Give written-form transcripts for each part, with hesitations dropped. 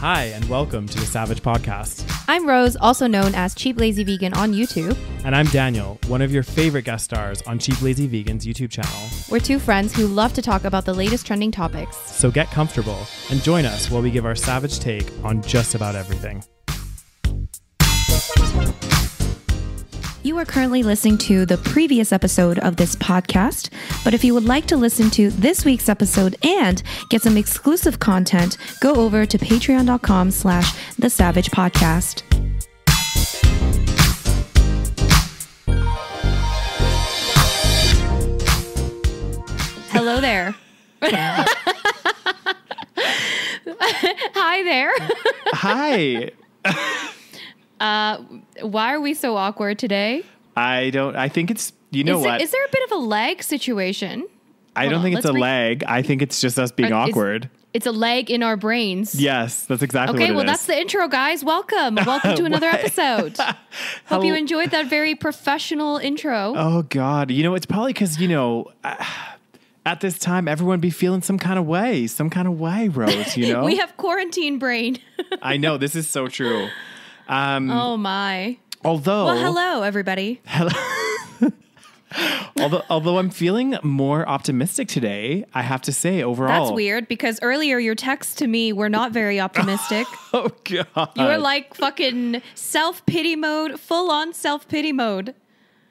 Hi, and welcome to the SaVeg podcast. I'm Rose, also known as Cheap Lazy Vegan on YouTube. And I'm Daniel, one of your favorite guest stars on Cheap Lazy Vegan's YouTube channel. We're two friends who love to talk about the latest trending topics. So get comfortable and join us while we give our SaVeg take on just about everything. You are currently listening to the previous episode of this podcast, but if you would like to listen to this week's episode and get some exclusive content, go over to patreon.com/thesavagepodcast. Hello there. Hi there. Hi. Why are we so awkward today? I think it's, you know what? Is there a bit of a lag situation? I don't think it's a lag. I think it's just us being awkward. It's a lag in our brains. Yes, that's exactly what it is. Okay, well, that's the intro, guys. Welcome. Welcome to another episode. Hope you enjoyed that very professional intro. Oh, God. You know, it's probably because, at this time, everyone be feeling some kind of way, Rose, you know? We have quarantine brain. I know. This is so true. Oh my. Well, hello everybody. Hello. although I'm feeling more optimistic today, I have to say overall. That's weird because earlier your texts to me were not very optimistic. Oh God. You were like fucking self-pity mode, full on self-pity mode.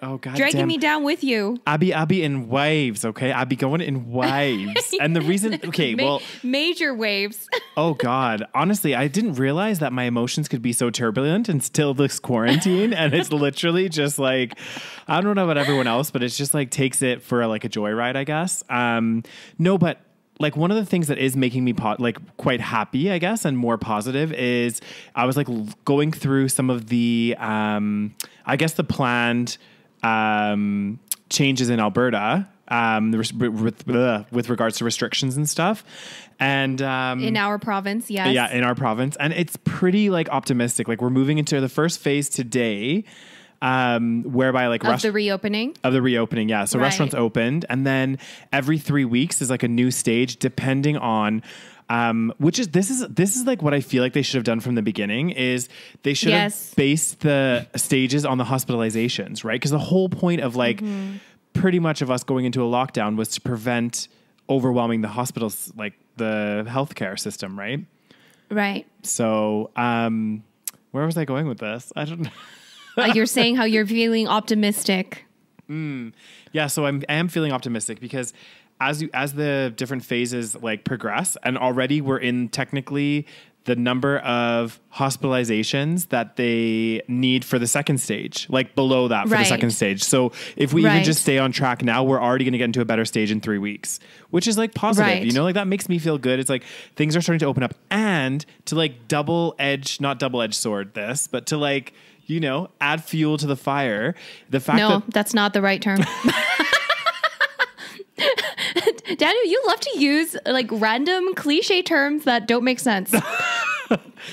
Oh God. Dragging me down with you. I be in waves, okay? I be going in waves. And the reason, okay, major waves. Oh God. Honestly, I didn't realize that my emotions could be so turbulent and still this quarantine. And it's literally just like, I don't know about everyone else, but it's just like takes it for like a joyride, I guess. No, but like one of the things that is making me quite happy, I guess, and more positive is I was like going through some of the, I guess the planned, changes in Alberta with regards to restrictions and stuff. And in our province, yes. Yeah, in our province. And it's pretty like optimistic. Like we're moving into the first phase today, whereby like the reopening. Of the reopening, yeah. So restaurants opened, and then every 3 weeks is like a new stage depending on this is like what I feel like they should have done from the beginning is they should have based the stages on the hospitalizations, right? Because the whole point of like pretty much of us going into a lockdown was to prevent overwhelming the hospitals, like the healthcare system, right? Right. So, where was I going with this? I don't know. You're saying how you're feeling optimistic. Yeah. So I am feeling optimistic because as the different phases like progress, and already we're in technically the number of hospitalizations that they need for the second stage, like below that for the second stage. So if we even just stay on track now, we're already going to get into a better stage in 3 weeks, which is like positive, you know, like that makes me feel good. It's like things are starting to open up, and to like not double-edged sword this, but to like, you know, add fuel to the fire. The fact that's not the right term. Daniel, you love to use like random cliche terms that don't make sense.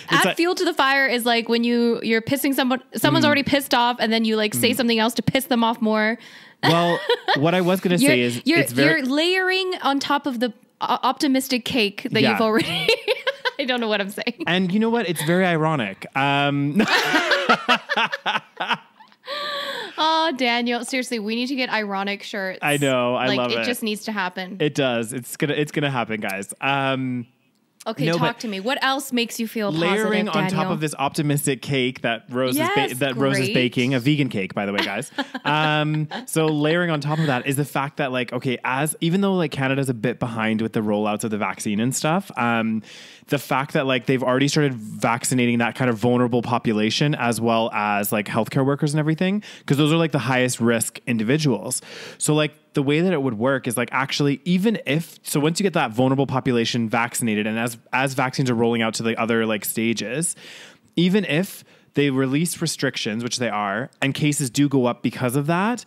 Add fuel to the fire is like when you're pissing someone's already pissed off, and then you like say something else to piss them off more. Well, what I was going to say is you're layering on top of the optimistic cake that you've already. I don't know what I'm saying. And you know what? It's very ironic. Oh, Daniel, seriously, we need to get ironic shirts. I know. I love it. It just needs to happen. It does. It's gonna happen, guys. Okay, talk to me. What else makes you feel positive, layering on Daniel? top of this optimistic cake that Rose is baking, a vegan cake, by the way, guys. So layering on top of that is the fact that like, okay, even though like Canada's a bit behind with the rollouts of the vaccine and stuff, the fact that like they've already started vaccinating that kind of vulnerable population as well as like healthcare workers and everything, because those are like the highest risk individuals. So like the way that it would work is like actually once you get that vulnerable population vaccinated, and as vaccines are rolling out to the other like stages, even if they release restrictions, which they are, and cases do go up because of that,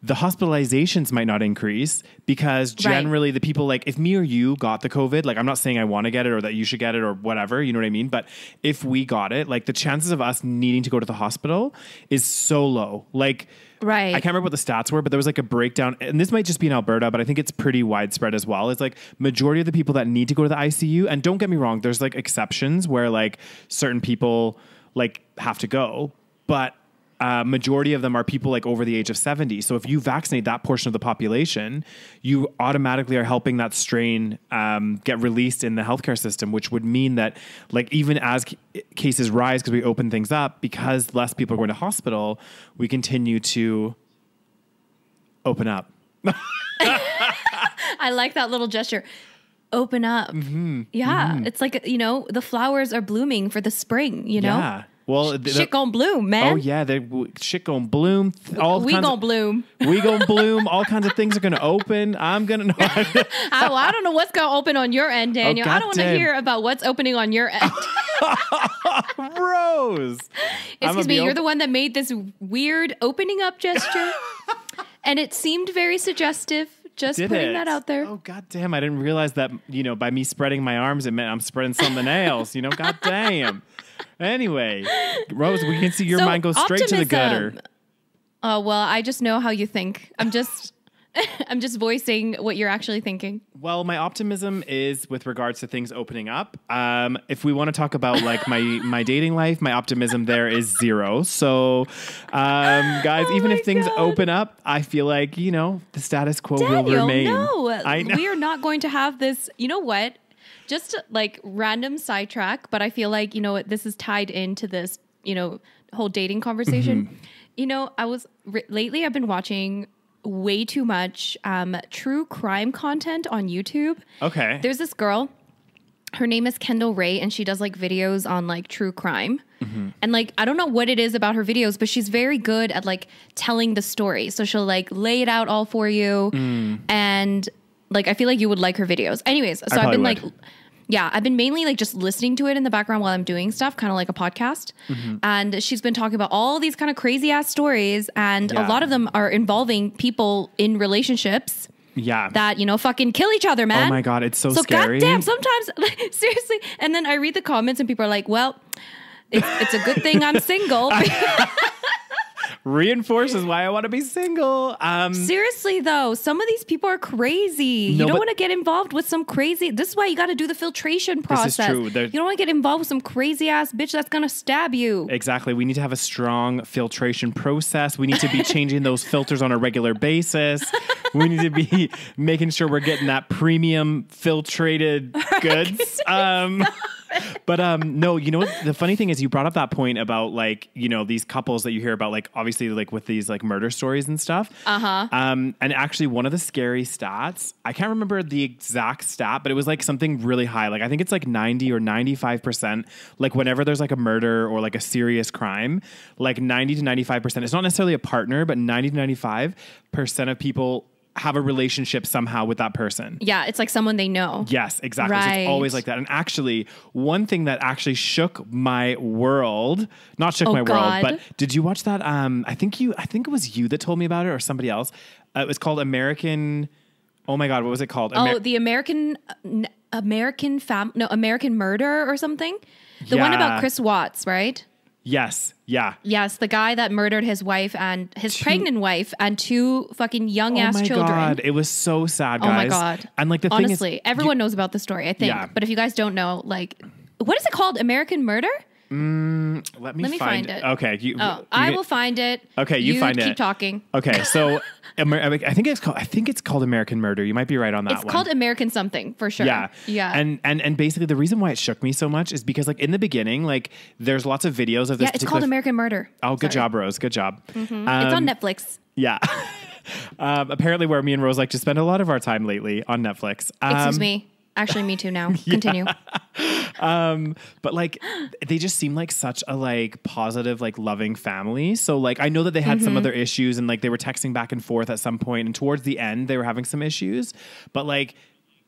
the hospitalizations might not increase because generally the people, like if me or you got the COVID, like I'm not saying I want to get it or that you should get it or whatever, you know what I mean? But if we got it, like the chances of us needing to go to the hospital is so low. Like, I can't remember what the stats were, but there was like a breakdown, and this might just be in Alberta, but I think it's pretty widespread as well. It's like majority of the people that need to go to the ICU, and don't get me wrong, there's like exceptions where like certain people like have to go, but majority of them are people like over the age of 70. So if you vaccinate that portion of the population, you automatically are helping that strain get released in the healthcare system, which would mean that like even as cases rise, because we open things up, because less people are going to hospital, we continue to open up. I like that little gesture. Open up. Yeah. It's like, you know, the flowers are blooming for the spring, you know? Yeah. Well, shit gonna bloom, man. Oh yeah, shit gonna bloom. We gonna bloom. We gonna bloom. All kinds of things are gonna open. I'm gonna know. I don't know what's gonna open on your end, Daniel. I don't want to hear about what's opening on your end. Rose, excuse me. You're the one that made this weird opening up gesture, and it seemed very suggestive. Just putting that out there. Oh, goddamn. I didn't realize that, you know, by me spreading my arms, it meant I'm spreading something else, you know, goddamn. Anyway, Rose, we can see your mind go straight to the gutter. Oh, well, I just know how you think. I'm just voicing what you're actually thinking. Well, my optimism is with regards to things opening up. If we want to talk about like my dating life, my optimism there is 0. So, guys, even if things open up, I feel like, you know, the status quo will remain. No, we are not going to have this. You know what? Just like random sidetrack, but I feel like, you know what, this is tied into this, you know, whole dating conversation. You know, lately I've been watching way too much true crime content on YouTube. Okay. There's this girl, her name is Kendall Ray, and she does like videos on like true crime. And like, I don't know what it is about her videos, but she's very good at like telling the story. So she'll like lay it out all for you. And like, I feel like you would like her videos. Anyways, so I've been like, I've been mainly like just listening to it in the background while I'm doing stuff, kind of like a podcast. And she's been talking about all these kind of crazy ass stories. And a lot of them are involving people in relationships. That, you know, fucking kill each other, man. Oh my God, it's so scary. Goddamn, sometimes, like, seriously. And then I read the comments and people are like, well, it's a good thing I'm single. Reinforces why I want to be single. Seriously, though, some of these people are crazy. You don't want to get involved with some crazy. This is why you got to do the filtration process. This is true. You don't want to get involved with some crazy ass bitch that's going to stab you. Exactly. We need to have a strong filtration process. We need to be changing those filters on a regular basis. We need to be making sure we're getting that premium filtrated goods. But no, you know what? The funny thing is you brought up that point about like, you know, these couples that you hear about, like obviously like with these like murder stories and stuff. And actually one of the scary stats, I can't remember the exact stat, but it was like something really high. Like I think it's like 90 or 95%. Like whenever there's like a murder or like a serious crime, like 90 to 95%, it's not necessarily a partner, but 90 to 95% of people have a relationship somehow with that person. Yeah, it's like someone they know. Yes, exactly. So it's always like that. And actually, one thing that actually shook my world, not shook my world, but did you watch that? I think it was you that told me about it or somebody else. It was called American. Oh my God, what was it called? The American Murder or something. The one about Chris Watts, right? Yes. Yeah. Yes. The guy that murdered his wife and his pregnant wife and 2 fucking young ass children. Oh my God. It was so sad, guys. Oh my God. And like the thing is, honestly, everyone knows about the story, I think. Yeah. But if you guys don't know, like, what is it called? American Murder? Let me find it. Okay. I will find it. Okay. You find it. Keep talking. Okay. So I think it's called American Murder. You might be right on that one. It's called American something for sure. Yeah. Yeah. And basically the reason why it shook me so much is because like in the beginning, like there's lots of videos of this. Yeah. It's called American Murder. Oh, good job, Rose. Good job. It's on Netflix. Yeah. Apparently where me and Rose like to spend a lot of our time lately on Netflix. Excuse me. Actually, me too now. Continue. But like, they just seem like such a like positive, like loving family. So like, I know that they had some other issues and like they were texting back and forth at some point, and towards the end they were having some issues. But like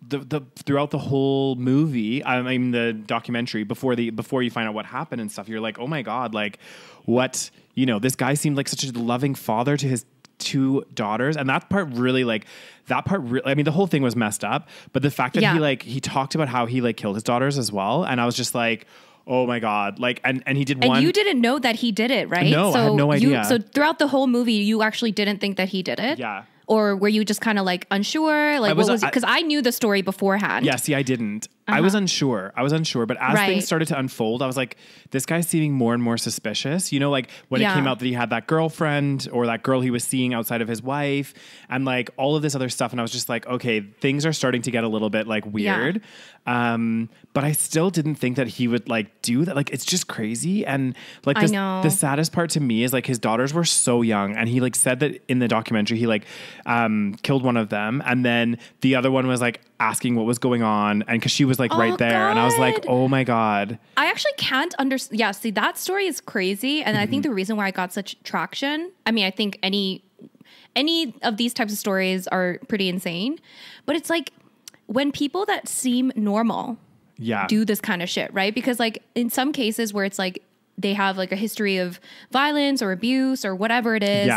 the throughout the whole movie, I mean the documentary, before you find out what happened and stuff, you're like, oh my God, like what, you know, this guy seemed like such a loving father to his 2 daughters. And that part really I mean, the whole thing was messed up, but the fact that he talked about how he like killed his daughters as well. And I was just like, oh my God. Like, and he did one. And you didn't know that he did it, right? No, I had no idea. So throughout the whole movie, you actually didn't think that he did it? Yeah. Or were you just kind of like unsure? Like, what was it? Because I knew the story beforehand. Yeah, see, I didn't. I was unsure. But as things started to unfold, I was like, this guy's seeming more and more suspicious. You know, like when it came out that he had that girlfriend or that girl he was seeing outside of his wife and like all of this other stuff. And I was just like, okay, things are starting to get a little bit like weird. Yeah. But I still didn't think that he would like do that. Like, it's just crazy. And like the saddest part to me is like his daughters were so young. And he like said that in the documentary, he like killed one of them. And then the other one was like asking what was going on. And cause she was like right there. God. And I was like, oh my God. I actually can't understand. Yeah. See, that story is crazy. And I think the reason why I got such traction, I mean, I think any of these types of stories are pretty insane, but it's like when people that seem normal do this kind of shit, right? Because like in some cases where it's like they have like a history of violence or abuse or whatever it is,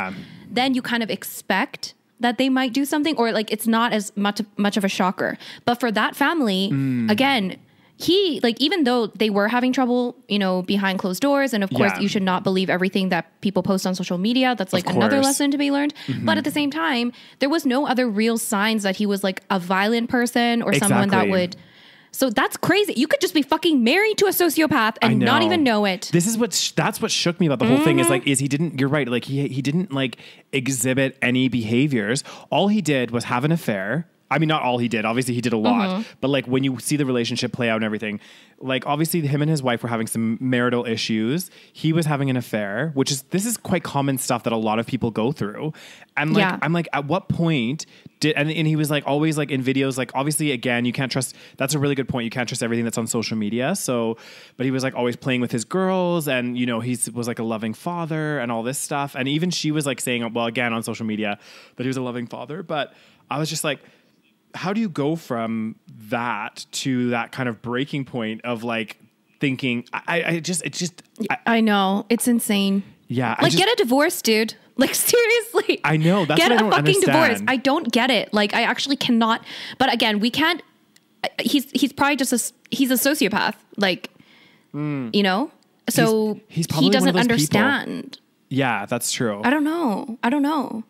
then you kind of expect that they might do something, or like it's not as much of a shocker. But for that family, again, he like, even though they were having trouble, you know, behind closed doors, and of course you should not believe everything that people post on social media. That's like another lesson to be learned. But at the same time, there was no other real signs that he was like a violent person or someone that would. So that's crazy. You could just be fucking married to a sociopath and not even know it. This is that's what shook me about the whole thing is he didn't, you're right. Like he didn't like exhibit any behaviors. All he did was have an affair. I mean, not all he did. Obviously, he did a lot. But like when you see the relationship play out and everything, like obviously him and his wife were having some marital issues. He was having an affair, this is quite common stuff that a lot of people go through. And like, I'm like, at what point and he was like always like in videos, like obviously again, you can't trust, that's a really good point. You can't trust everything that's on social media. So, but he was like always playing with his girls and, you know, he was like a loving father and all this stuff. And even she was like saying, well, again, on social media that he was a loving father. But I was just like, how do you go from that to that kind of breaking point of like thinking, I know, it's insane. Yeah. Like get a divorce, dude. Like seriously. I know. That's what I don't understand. Get a fucking divorce. I don't get it. Like I actually cannot, but again, we can't, he's probably just he's a sociopath. Like, you know, so he doesn't understand. People. Yeah, that's true. I don't know.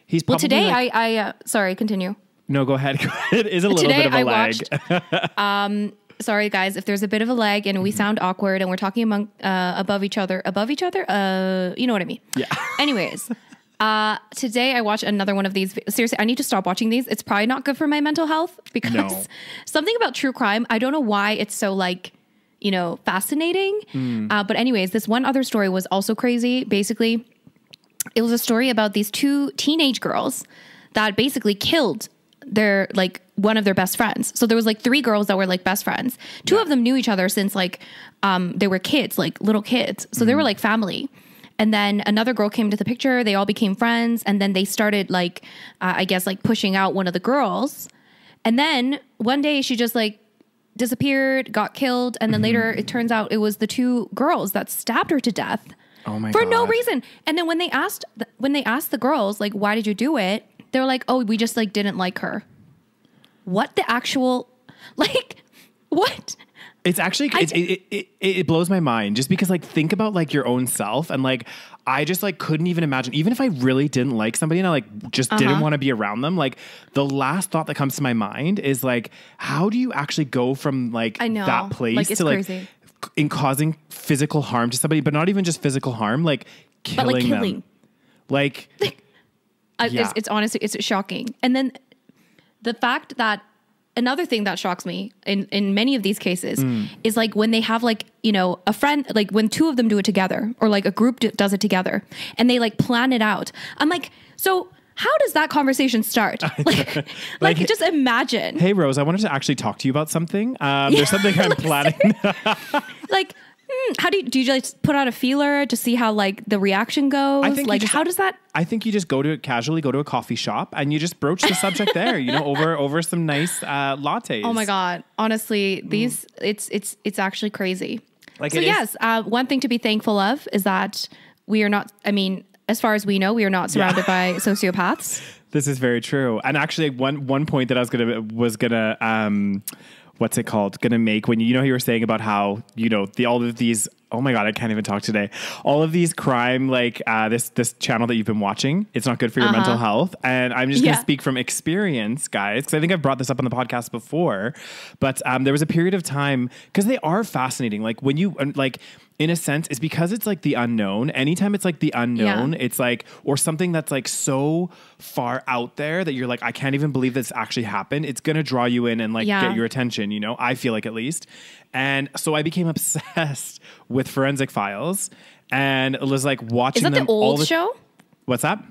He's probably today I sorry, continue. No, go ahead. It is a little bit of a lag. Sorry guys, if there's a bit of a lag and we sound awkward and we're talking above each other, you know what I mean? Yeah. Anyways, today I watched another one of these. Seriously, I need to stop watching these. It's probably not good for my mental health because something about true crime, I don't know why it's so like, you know, fascinating. But anyways, this one other story was also crazy. Basically, it was a story about these 2 teenage girls that basically killed their like one of their best friends. So there was like 3 girls that were like best friends. 2 of them knew each other since like they were kids, like little kids. So they were like family. And then another girl came to the picture. They all became friends. And then they started like, I guess like pushing out one of the girls. And then one day she just like disappeared, got killed. And then later it turns out it was the 2 girls that stabbed her to death. Oh my God. For no God. reason. And then when they asked the girls, like, why did you do it? They were like, oh, we just like didn't like her. What the actual, like, what? It's actually, it blows my mind just because like, think about like your own self. And like, I just like couldn't even imagine, even if I really didn't like somebody and I like just didn't want to be around them. Like the last thought that comes to my mind is like, how do you actually go from like that place like, it's to like crazy. In causing physical harm to somebody, but not even just physical harm, like killing them. Like, it's honestly, it's shocking. And then the fact that another thing that shocks me in many of these cases is like when they have like, you know, a friend, like when 2 of them do it together or like a group does it together and they like plan it out. I'm like, so how does that conversation start? Like just imagine. Hey Rose, I wanted to actually talk to you about something. There's something I'm planning. Like, how do you just put out a feeler to see how like the reaction goes? I think like, how does that? I think you just go to a coffee shop and you just broach the subject there, you know, over some nice lattes. Oh my God. Honestly, it's actually crazy. Like, so yes, one thing to be thankful of is that we are not, I mean, as far as we know, we are not surrounded by sociopaths. This is very true. And actually, one point that I was gonna what's it called? Gonna make when how you were saying about how all of these. Oh my God, I can't even talk today. All of these crime, like this channel that you've been watching, it's not good for your mental health. And I'm just going to speak from experience, guys, because I think I've brought this up on the podcast before. But there was a period of time, because they are fascinating. Like when you, like, in a sense, it's because it's like the unknown. Anytime it's like the unknown, it's like, or something that's like so far out there that you're like, I can't even believe this actually happened. It's going to draw you in and like get your attention, I feel like, at least. And so I became obsessed with Forensic Files and was like watching them. Is that the old show? What's that?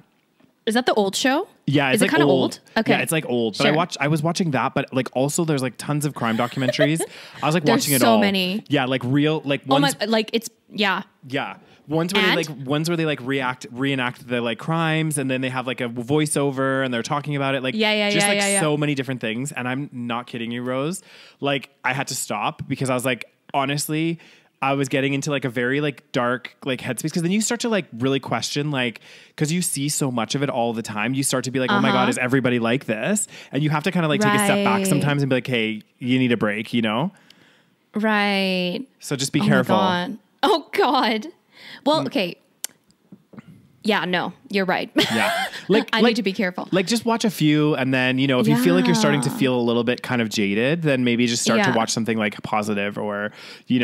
Is that the old show? Yeah, it's Is it kind of old? Okay. Yeah, it's like old. But I was watching that, but like also there's like tons of crime documentaries. I was like watching it all. So many. Yeah, like real, like ones. Oh my, like it's, yeah. Yeah. Ones where they like reenact the like crimes, and then they have like a voiceover and they're talking about it. Like, so many different things. And I'm not kidding you, Rose. Like I had to stop because I was like, honestly, I was getting into like a very like dark like headspace, because then you start to like really question, like, because you see so much of it all the time, you start to be like, oh my God, is everybody like this? And you have to kind of like take a step back sometimes and be like, hey, you need a break, Right. So just be careful. Oh God. Well, okay. Yeah, no, you're right. Yeah. Like I need to be careful. Like just watch a few, and then, if you feel like you're starting to feel a little bit kind of jaded, then maybe just start to watch something like positive or,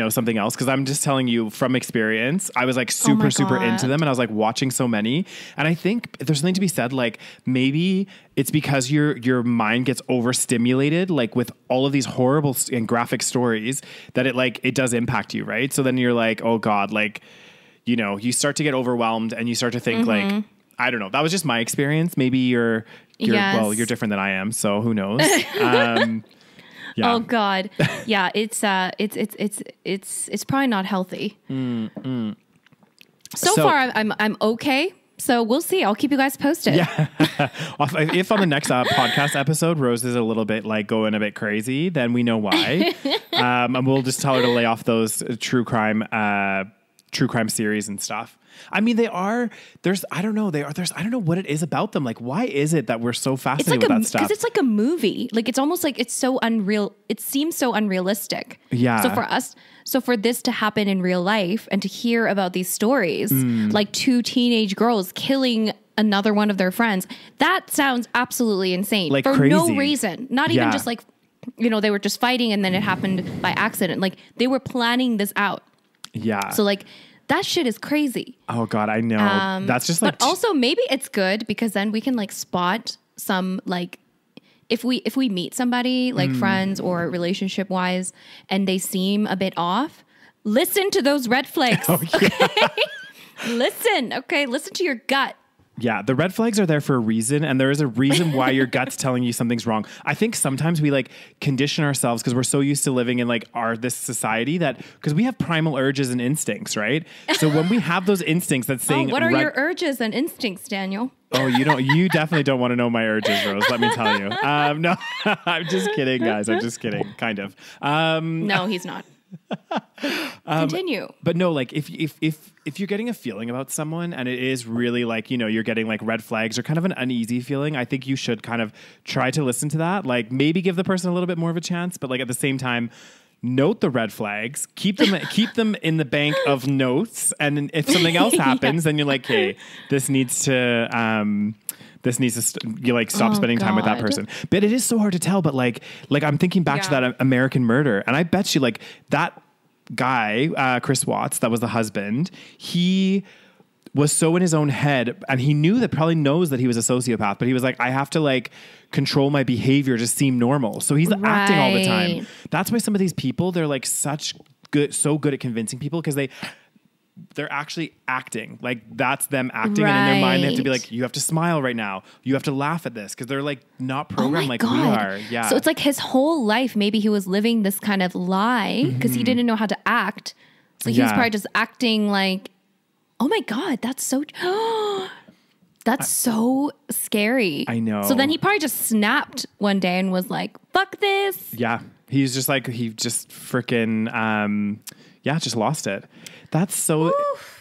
something else. Cause I'm just telling you from experience, I was like super into them, and I was like watching so many. And I think there's something to be said, like maybe it's because your mind gets overstimulated, like with all of these horrible and graphic stories, that it does impact you. Right. So then you're like, oh God, like, you start to get overwhelmed and you start to think like, I don't know. That was just my experience. Maybe you're different than I am. So who knows? Yeah. Oh God. Yeah. It's probably not healthy. So far I'm okay. So we'll see. I'll keep you guys posted. Yeah. If on the next podcast episode, Rose is a little bit like going a bit crazy, then we know why. And we'll just tell her to lay off those true crime series and stuff. I mean, I don't know what it is about them. Like, why is it that we're so fascinated with that stuff? Because it's like a movie. Like, it's almost like it's so unreal. It seems so unrealistic. Yeah. So for this to happen in real life and to hear about these stories, like two teenage girls killing another one of their friends, that sounds absolutely insane. Like for crazy. No reason. Not even just like, they were just fighting and then it happened by accident. Like, they were planning this out. Yeah. So like that shit is crazy. Oh God, I know. That's just like. But also maybe it's good because then we can like spot some like if we meet somebody like friends or relationship wise and they seem a bit off, listen to those red flags. Oh, yeah. Okay? Listen to your gut. Yeah, the red flags are there for a reason, and there is a reason why your gut's telling you something's wrong. I think sometimes we like condition ourselves because we're so used to living in like this society that because we have primal urges and instincts, right? So when we have those instincts that's saying, what are your urges and instincts, Daniel? Oh, you definitely don't want to know my urges, Rose. Let me tell you. No, I'm just kidding, guys. I'm just kidding, kind of. No, he's not. Continue. But no, like if you're getting a feeling about someone and it is really like, you're getting like red flags or kind of an uneasy feeling, I think you should kind of try to listen to that. Like maybe give the person a little bit more of a chance, but like at the same time, note the red flags, keep them in the bank of notes. And if something else happens, then you're like, hey, this needs to stop spending time with that person. But it is so hard to tell. But like I'm thinking back to that American Murder, and I bet you like that guy, Chris Watts, that was the husband. He was so in his own head, and he probably knows that he was a sociopath, but he was like, I have to like control my behavior to seem normal. So he's acting all the time. That's why some of these people, they're like so good at convincing people because they're actually acting. Like that's them acting. And in their mind, they have to be like, you have to smile right now. You have to laugh at this. Cause they're like not programmed like we are. Yeah. So it's like his whole life, maybe he was living this kind of lie because he didn't know how to act. So he was probably just acting like, oh my God, that's so scary. I know. So then he probably just snapped one day and was like, fuck this. Yeah. He's just like, he just freaking, just lost it. That's so,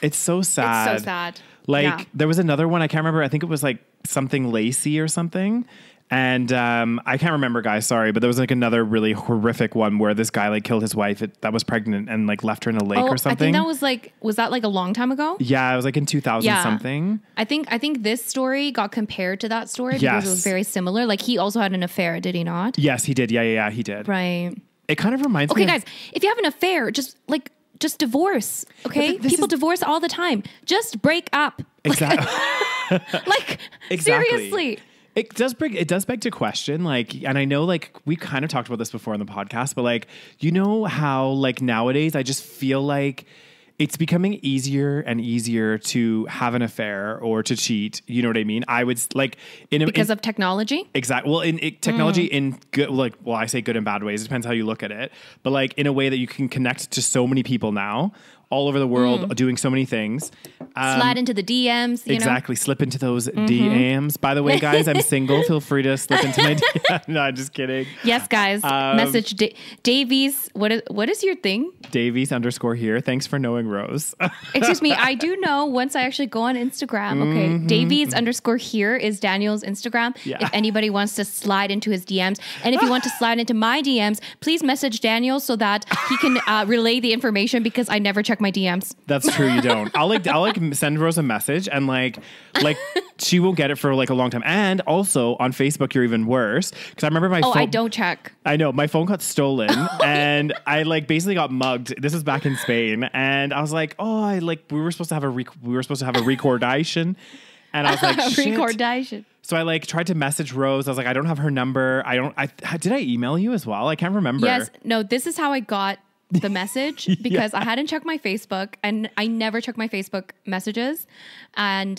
it's so sad. It's so sad. Like there was another one. I can't remember. I think it was like something Lacey or something. And I can't remember, guys. Sorry, but there was like another really horrific one where this guy like killed his wife that was pregnant and like left her in a lake or something. I think was that like a long time ago? Yeah, it was like in 2000 something. I think this story got compared to that story because it was very similar. Like he also had an affair, did he not? Yes, he did. Yeah, he did. Right. It kind of reminds me. Okay, guys, if you have an affair, just divorce. Okay, people divorce all the time. Just break up. Exactly. Seriously. It does beg to question, like, and I know, like, we kind of talked about this before on the podcast, but like, you know how, like, nowadays I just feel like it's becoming easier and easier to have an affair or to cheat. You know what I mean? I would like because of technology. Exactly. Well, technology in good, like, well, I say good and bad ways. It depends how you look at it, but like in a way that you can connect to so many people now. All over the world, doing so many things. Slide into the DMs. Exactly. Slip into those DMs. By the way, guys, I'm single. Feel free to slip into my DMs. No, I'm just kidding. Yes, guys. Message Davies. What is your thing? Davies _here. Thanks for knowing Rose. Excuse me. I do know once I actually go on Instagram. Okay. Davies _here is Daniel's Instagram. Yeah. If anybody wants to slide into his DMs. And if you want to slide into my DMs, please message Daniel so that he can relay the information because I never check my DMs. That's true. You don't. I'll send Rose a message and like she won't get it for like a long time. And also on Facebook, you're even worse because I remember my phone. I don't check. I know my phone got stolen and I like basically got mugged. This was back in Spain, and I was like, we were supposed to have a recordation, and I was like, shit. Recordation. So I like tried to message Rose. I was like, I don't have her number. Did I email you as well? I can't remember. Yes. No. This is how I got the message because I hadn't checked my Facebook and I never check my Facebook messages. And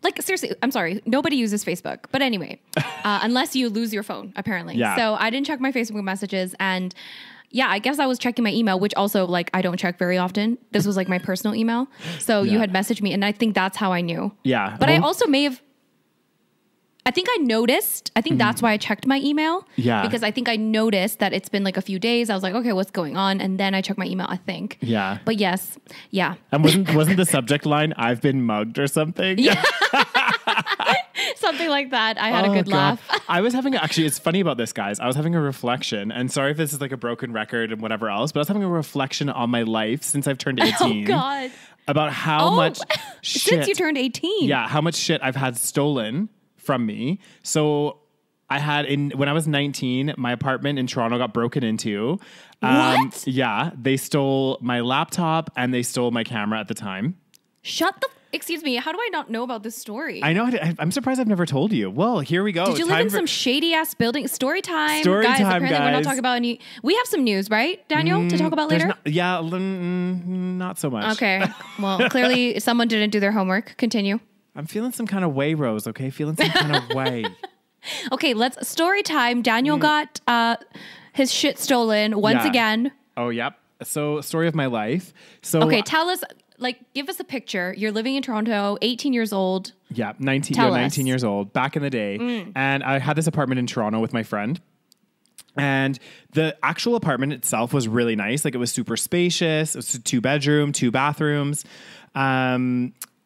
like seriously, I'm sorry, nobody uses Facebook. But anyway, unless you lose your phone, apparently. Yeah. So I didn't check my Facebook messages and yeah, I guess I was checking my email, which also like I don't check very often. This was like my personal email. So you had messaged me and I think that's how I knew. Yeah. But I also may have I think I noticed. I think that's why I checked my email. Yeah. Because I think I noticed that it's been like a few days. I was like, okay, what's going on? And then I checked my email, I think. Yeah. But yes. Yeah. And wasn't the subject line, I've been mugged or something? Yeah. Something like that. I had a good laugh. I was having, actually, it's funny about this, guys. I was having a reflection, and sorry if this is like a broken record and whatever else, but I was having a reflection on my life since I've turned 18. Oh, God. About how much shit. Since you turned 18. Yeah. How much shit I've had stolen from me. So I had when I was 19, my apartment in Toronto got broken into. What? Yeah. They stole my laptop and they stole my camera at the time. Excuse me. How do I not know about this story? I know. I'm surprised I've never told you. Well, here we go. Did you live in some shady ass building? Story time. Apparently we're not talking about any. We have some news, right, Daniel, to talk about later? Not so much. Okay. Well, clearly someone didn't do their homework. Continue. I'm feeling some kind of way, Rose, okay? Feeling some kind of way. Okay, let's story time. Daniel got his shit stolen once again. Oh, yep. So, story of my life. So, okay, tell us, give us a picture. You're living in Toronto, 18 years old. Yeah, 19 years old, back in the day. And I had this apartment in Toronto with my friend. And the actual apartment itself was really nice. Like, it was super spacious. It was a 2-bedroom, 2 bathrooms.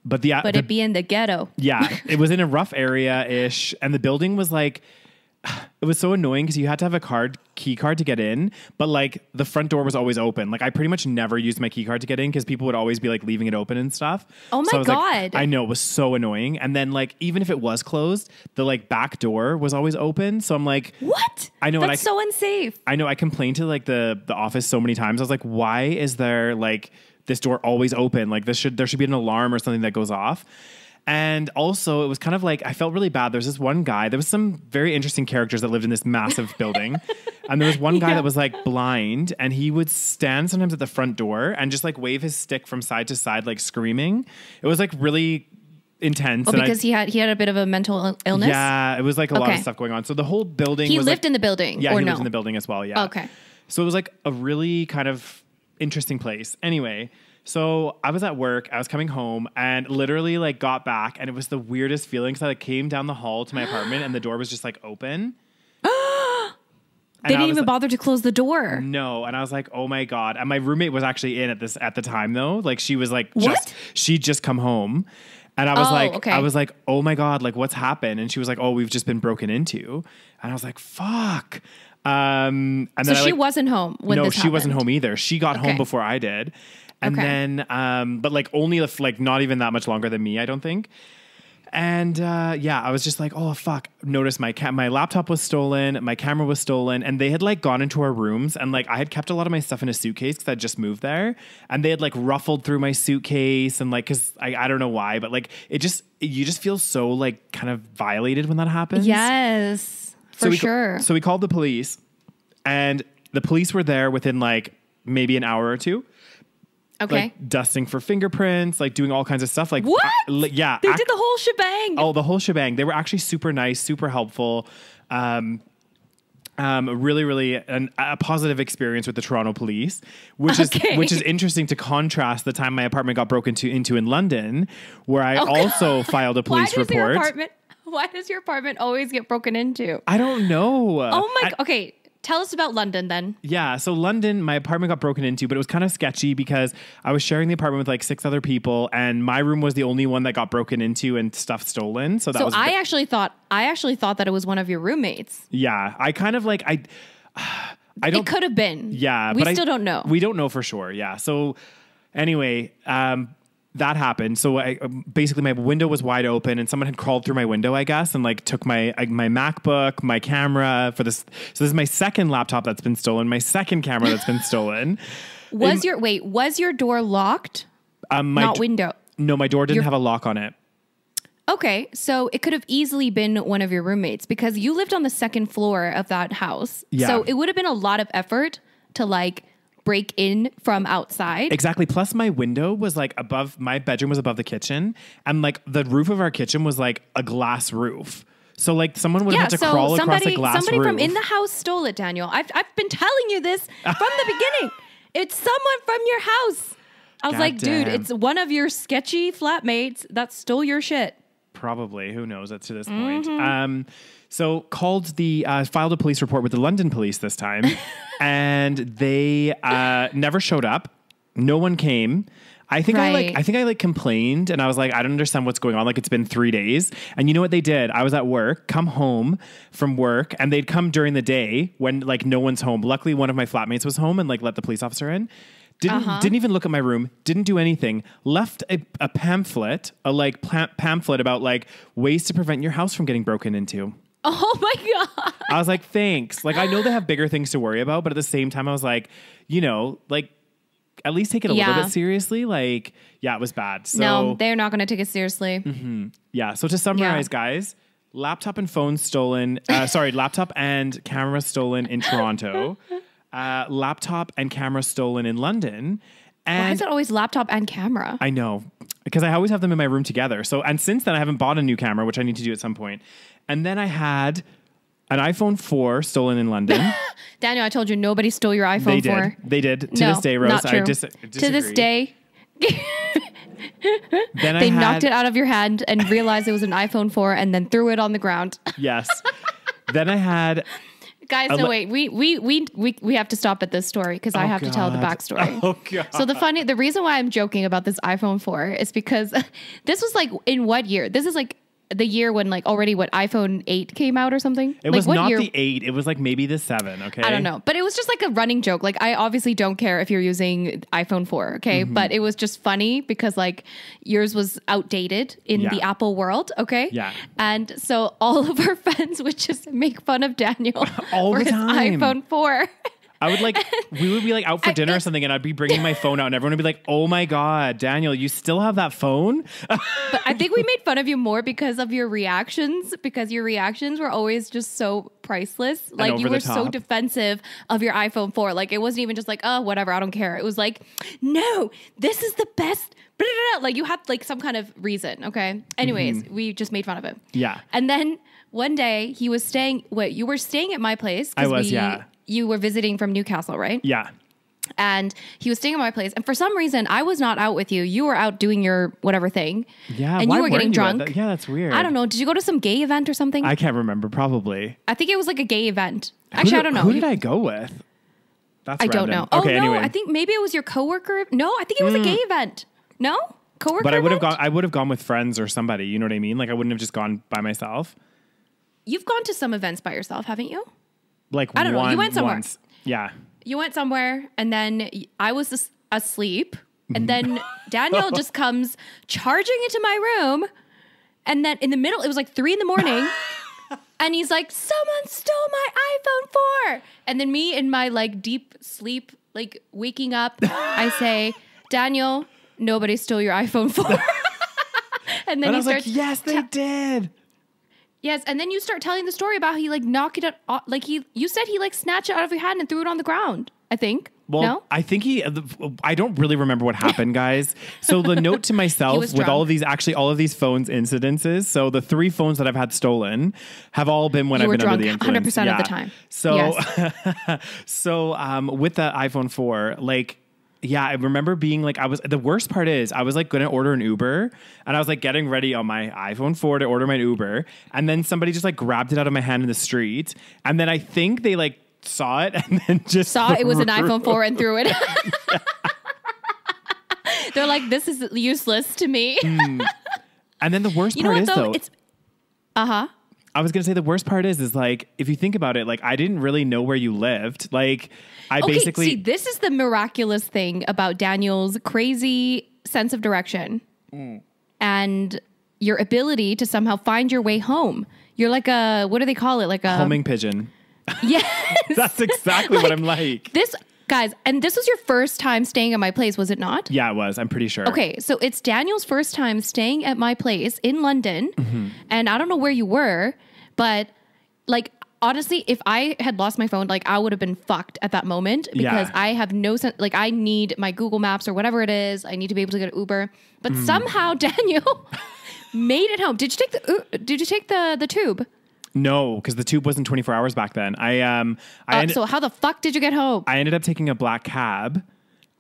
But it'd be in the ghetto. Yeah, it was in a rough area-ish. And the building was like, it was so annoying because you had to have a key card to get in. But like the front door was always open. Like I pretty much never used my key card to get in because people would always be like leaving it open and stuff. Oh my God. Like, I know, it was so annoying. And then like, even if it was closed, the like back door was always open. So I'm like, what? I know. That's so unsafe. I know. I complained to like the office so many times. I was like, why is there like this door always open? Like there should be an alarm or something that goes off. And also it was kind of like, I felt really bad. There's this one guy, there was some very interesting characters that lived in this massive building. And there was one guy that was like blind, and he would stand sometimes at the front door and just like wave his stick from side to side, like screaming. It was like really intense. Oh, because he had a bit of a mental illness? Yeah, it was like a lot of stuff going on. So the whole building He lived in the building? Yeah, he lived in the building as well, yeah. Okay. So it was like a really kind of interesting place. Anyway, so I was at work, I was coming home, and literally like got back, and it was the weirdest feeling because I like came down the hall to my apartment and the door was just like open. They didn't even bother to close the door. No. And I was like, oh my God. And my roommate was actually in at the time though. Like she was like, What? she'd just come home. And I was okay. I was like, oh my God, like what's happened? And she was like, oh, we've just been broken into. And I was like, fuck. And so then she wasn't home when this happened? No, she wasn't home either. She got home before I did. And then, but like only like not even that much longer than me, I don't think. And I was just like, oh, fuck. Noticed my laptop was stolen. My camera was stolen. And they had like gone into our rooms. And like I had kept a lot of my stuff in a suitcase because I just moved there. And they had like ruffled through my suitcase. And like, because I don't know why, but like you just feel so like kind of violated when that happens. Yes, for sure. So we called the police. And the police were there within like maybe an hour or two. Okay. Like dusting for fingerprints, like doing all kinds of stuff. Like what? Yeah. They did the whole shebang. Oh, the whole shebang. They were actually super nice, super helpful. Really, really a positive experience with the Toronto police, which is interesting to contrast the time my apartment got broken into in London, where I also filed a police report. Why does your apartment always get broken into? I don't know. Oh my. Okay. Tell us about London then. Yeah. So London, my apartment got broken into, but it was kind of sketchy because I was sharing the apartment with like 6 other people and my room was the only one that got broken into and stuff stolen. So I actually thought that it was one of your roommates. Yeah. I kind of like, I don't. It could have been. Yeah. We still don't know. We don't know for sure. Yeah. So anyway, that happened. So basically my window was wide open and someone had crawled through my window, I guess, and like took my MacBook, my camera for this. So this is my second laptop that's been stolen, my second camera that's been stolen. Was your door locked? Not window. No, my door didn't have a lock on it. Okay. So it could have easily been one of your roommates because you lived on the second floor of that house. Yeah. So it would have been a lot of effort to like break in from outside. Exactly. Plus my window was like my bedroom was above the kitchen and like the roof of our kitchen was like a glass roof. So like someone would have had to crawl across a glass roof. Somebody from in the house stole it, Daniel. I've been telling you this from the beginning. It's someone from your house. I was like, dude, it's one of your sketchy flatmates that stole your shit. Probably. Who knows? That's to this point. So filed a police report with the London police this time and they never showed up. No one came. I think I complained and I was like, I don't understand what's going on. Like it's been 3 days. And you know what they did? I was at work, come home from work and they'd come during the day when like no one's home. Luckily one of my flatmates was home and like let the police officer in. Didn't even look at my room. Didn't do anything. Left a pamphlet, pamphlet about like ways to prevent your house from getting broken into. Oh my God. I was like, thanks. Like, I know they have bigger things to worry about, but at the same time, I was like, you know, like, at least take it a little bit seriously. Like, yeah, it was bad. So, no, they're not going to take it seriously. Mm-hmm. Yeah. So to summarize, guys, laptop and phone stolen. Laptop and camera stolen in Toronto. Laptop and camera stolen in London. And why is it always laptop and camera? I know. Because I always have them in my room together. So, and since then I haven't bought a new camera, which I need to do at some point. And then I had an iPhone 4 stolen in London. Daniel, I told you nobody stole your iPhone 4. They did. To this day, Rose, not true. I disagree. To this day. They knocked it out of your hand and realized it was an iPhone 4 and then threw it on the ground. Yes. Then I had... Guys, no, wait. We have to stop at this story because I have to tell the backstory. Oh, God. So the reason why I'm joking about this iPhone 4 is because this was like in what year? This is like the year when like already iPhone 8 came out or something? It was not the 8. It was like maybe the 7, okay? I don't know. But it was just like a running joke. Like I obviously don't care if you're using iPhone 4, okay? Mm-hmm. But it was just funny because like yours was outdated in the Apple world, okay? Yeah. And so all of our friends would just make fun of Daniel all for the his time. iPhone 4. I would we would be like out for dinner or something and I'd be bringing my phone out and everyone would be like, oh my God, Daniel, you still have that phone? But I think we made fun of you more because of your reactions, because your reactions were always just so priceless. Like you were so defensive of your iPhone 4. Like it wasn't even just like, oh, whatever, I don't care. It was like, no, this is the best. Like you had like some kind of reason. Okay. Anyways, we just made fun of it. Yeah. And then one day he was you were staying at my place. I was, yeah. You were visiting from Newcastle, right? Yeah. And he was staying at my place. And for some reason, I was not out with you. You were out doing your whatever thing. Yeah. And you were getting drunk. Yeah, that's weird. I don't know. Did you go to some gay event or something? I can't remember. Probably. I think it was like a gay event. Actually, I don't know. Who did I go with? That's I random. don't know. Okay, oh, no. anyway. I think maybe it was your coworker. No, I think it was a gay event. No? Coworker But I would have event? gone. I would have gone with friends or somebody. You know what I mean? Like I wouldn't have just gone by myself. You've gone to some events by yourself, haven't you? Like I don't know. You went somewhere. Once. Yeah. You went somewhere, and then I was asleep, and then Daniel just comes charging into my room, and then in the middle, it was like 3 a.m, and he's like, "Someone stole my iPhone 4," and then me in my like deep sleep, like waking up, I say, "Daniel, nobody stole your iPhone 4." And then And I he was starts, like, "Yes, they did." yes, and then you start telling the story about how he like knocked it out, like you said he like snatched it out of your hand and threw it on the ground, I think. Well, no? I think I don't really remember what happened, guys. So the note to myself with drunk. all of these phones incidences. So the 3 phones that I've had stolen have all been when You I've were been under the drunk influence. 100% of the time. So, Yes. so with the iPhone 4, like, yeah, I remember being like, the worst part is I was like going to order an Uber and I was like getting ready on my iPhone 4 to order my Uber. And then somebody just like grabbed it out of my hand in the street. And then I think they like saw it and then just Saw it was an iPhone 4 and threw it. They're like, this is useless to me. And then the worst You know part what is though? though, It's I was going to say the worst part is like, if you think about it, like I didn't really know where you lived. Like I basically, see, this is the miraculous thing about Daniel's crazy sense of direction and your ability to somehow find your way home. You're like what do they call it? Like a homing pigeon. Yes. That's exactly what I'm like. This, guys, and this was your first time staying at my place, was it not? Yeah, it was. I'm pretty sure. Okay, so it's Daniel's first time staying at my place in London, and I don't know where you were, but like honestly, if I had lost my phone, like I would have been fucked at that moment because I have no sense. Like I need my Google Maps or whatever it is. I need to be able to get an Uber, but somehow Daniel made it home. Did you take the tube? No, because the tube wasn't 24 hours back then. So how the fuck did you get home? I ended up taking a black cab.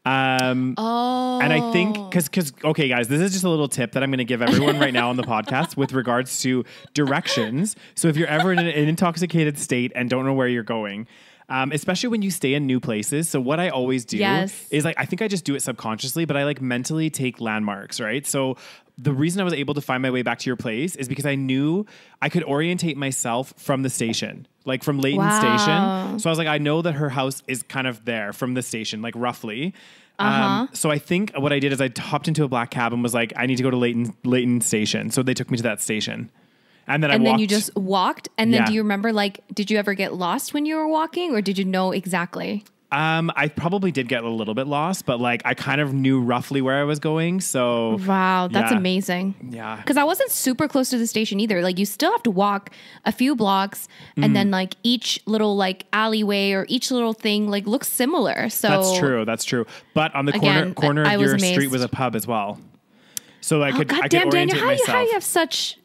And I think, because, okay, guys, this is just a little tip that I'm going to give everyone right now on the podcast with regards to directions. So if you're ever in an intoxicated state and don't know where you're going, especially when you stay in new places. So what I always do is like, I think I just do it subconsciously, but I like mentally take landmarks, right? So the reason I was able to find my way back to your place is because I knew I could orientate myself from the station, like from Leighton Station. So I was like, I know that her house is kind of there from the station, like roughly. So I think what I did is I hopped into a black cab and was like, I need to go to Leighton Station. So they took me to that station. And then then you just walked. And then do you remember, like, did you ever get lost when you were walking or did you know exactly? I probably did get a little bit lost, but like I kind of knew roughly where I was going. So wow, that's amazing. Yeah. Because I wasn't super close to the station either. Like you still have to walk a few blocks and then like each little like alleyway or each little thing like looks similar. So That's true. But on the Again, corner of I was your amazed. street was a pub as well. So I could goddamn, orientate Daniel, myself. how you have such...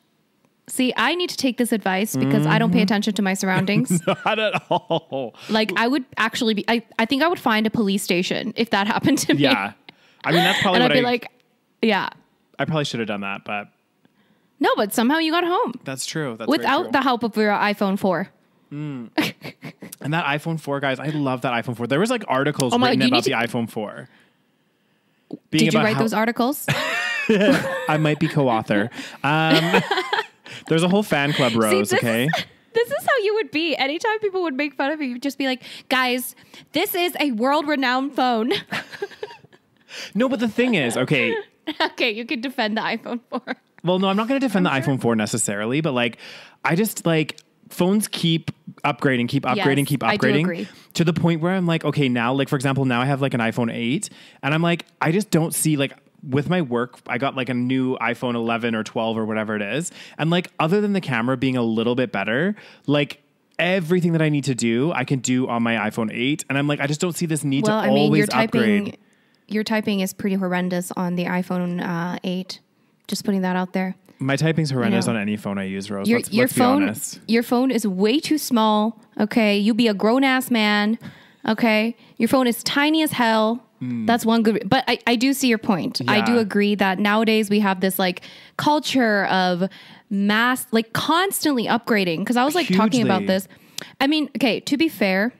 See, I need to take this advice because I don't pay attention to my surroundings. Not at all. Like I would actually be, I think I would find a police station if that happened to me. Yeah. I mean, that's probably and what I'd be like, yeah. I probably should have done that, but No, but somehow you got home. that's true. That's Without very true. the help of your iPhone 4. And that iPhone 4, guys, I love that iPhone 4. There was like articles my God, written you about need the iPhone 4. Did you write those articles? I might be co-author. There's a whole fan club, Rose, this okay? This is how you would be. Anytime people would make fun of you, you'd just be like, guys, this is a world-renowned phone. No, but the thing is, okay. Okay, you can defend the iPhone 4. Well, no, I'm not going to defend the iPhone 4 necessarily, but like, I just like phones keep upgrading, keep Yes, I do agree. to the point where I'm like, okay, now, like, for example, now I have like an iPhone 8 and I'm like, I just don't see like, with my work, I got like a new iPhone 11 or 12 or whatever it is. And like, other than the camera being a little bit better, like everything that I need to do, I can do on my iPhone 8. And I'm like, I just don't see this need to always upgrade. Your typing is pretty horrendous on the iPhone 8. Just putting that out there. My typing's horrendous on any phone I use, Rose. Let's be honest. Your phone is way too small. Okay, you be a grown ass man. Okay. Your phone is tiny as hell. That's one good, but I do see your point. I do agree that nowadays we have this like culture of mass, like constantly upgrading. Cause I was like talking about this. I mean, okay, to be fair,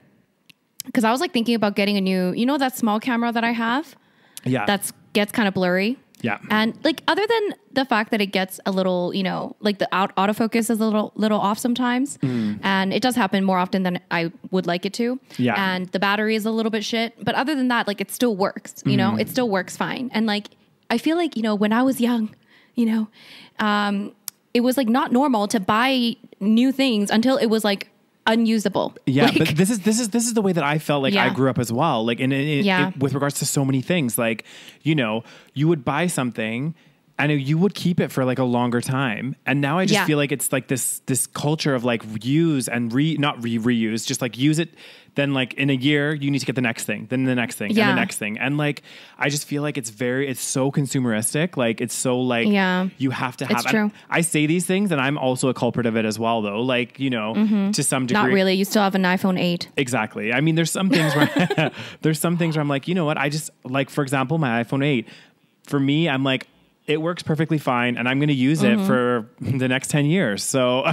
cause I was like thinking about getting a new, you know, that small camera that I have? Yeah. Gets kind of blurry. Yeah. And like, other than the fact that it gets a little, you know, like the autofocus is a little off sometimes. And it does happen more often than I would like it to. Yeah. And the battery is a little bit shit. But other than that, like it still works, you know, it still works fine. And like, I feel like, you know, when I was young, you know, it was like not normal to buy new things until it was like unusable. Yeah, like, but this is the way that I felt like I grew up as well. Like, with regards to so many things, like, you know, you would buy something and you would keep it for like a longer time. And now I just feel like it's like this culture of like use and reuse, just like use it. Then like in a year, you need to get the next thing, then the next thing, and the next thing. And like, I just feel like it's so consumeristic. Like it's so like, you have to have. It's true. I say these things and I'm also a culprit of it as well though. Like, you know, to some degree. Not really. You still have an iPhone 8. Exactly. I mean, there's some things where I'm like, you know what? I just like, for example, my iPhone 8, for me, I'm like, it works perfectly fine and I'm going to use it for the next 10 years. So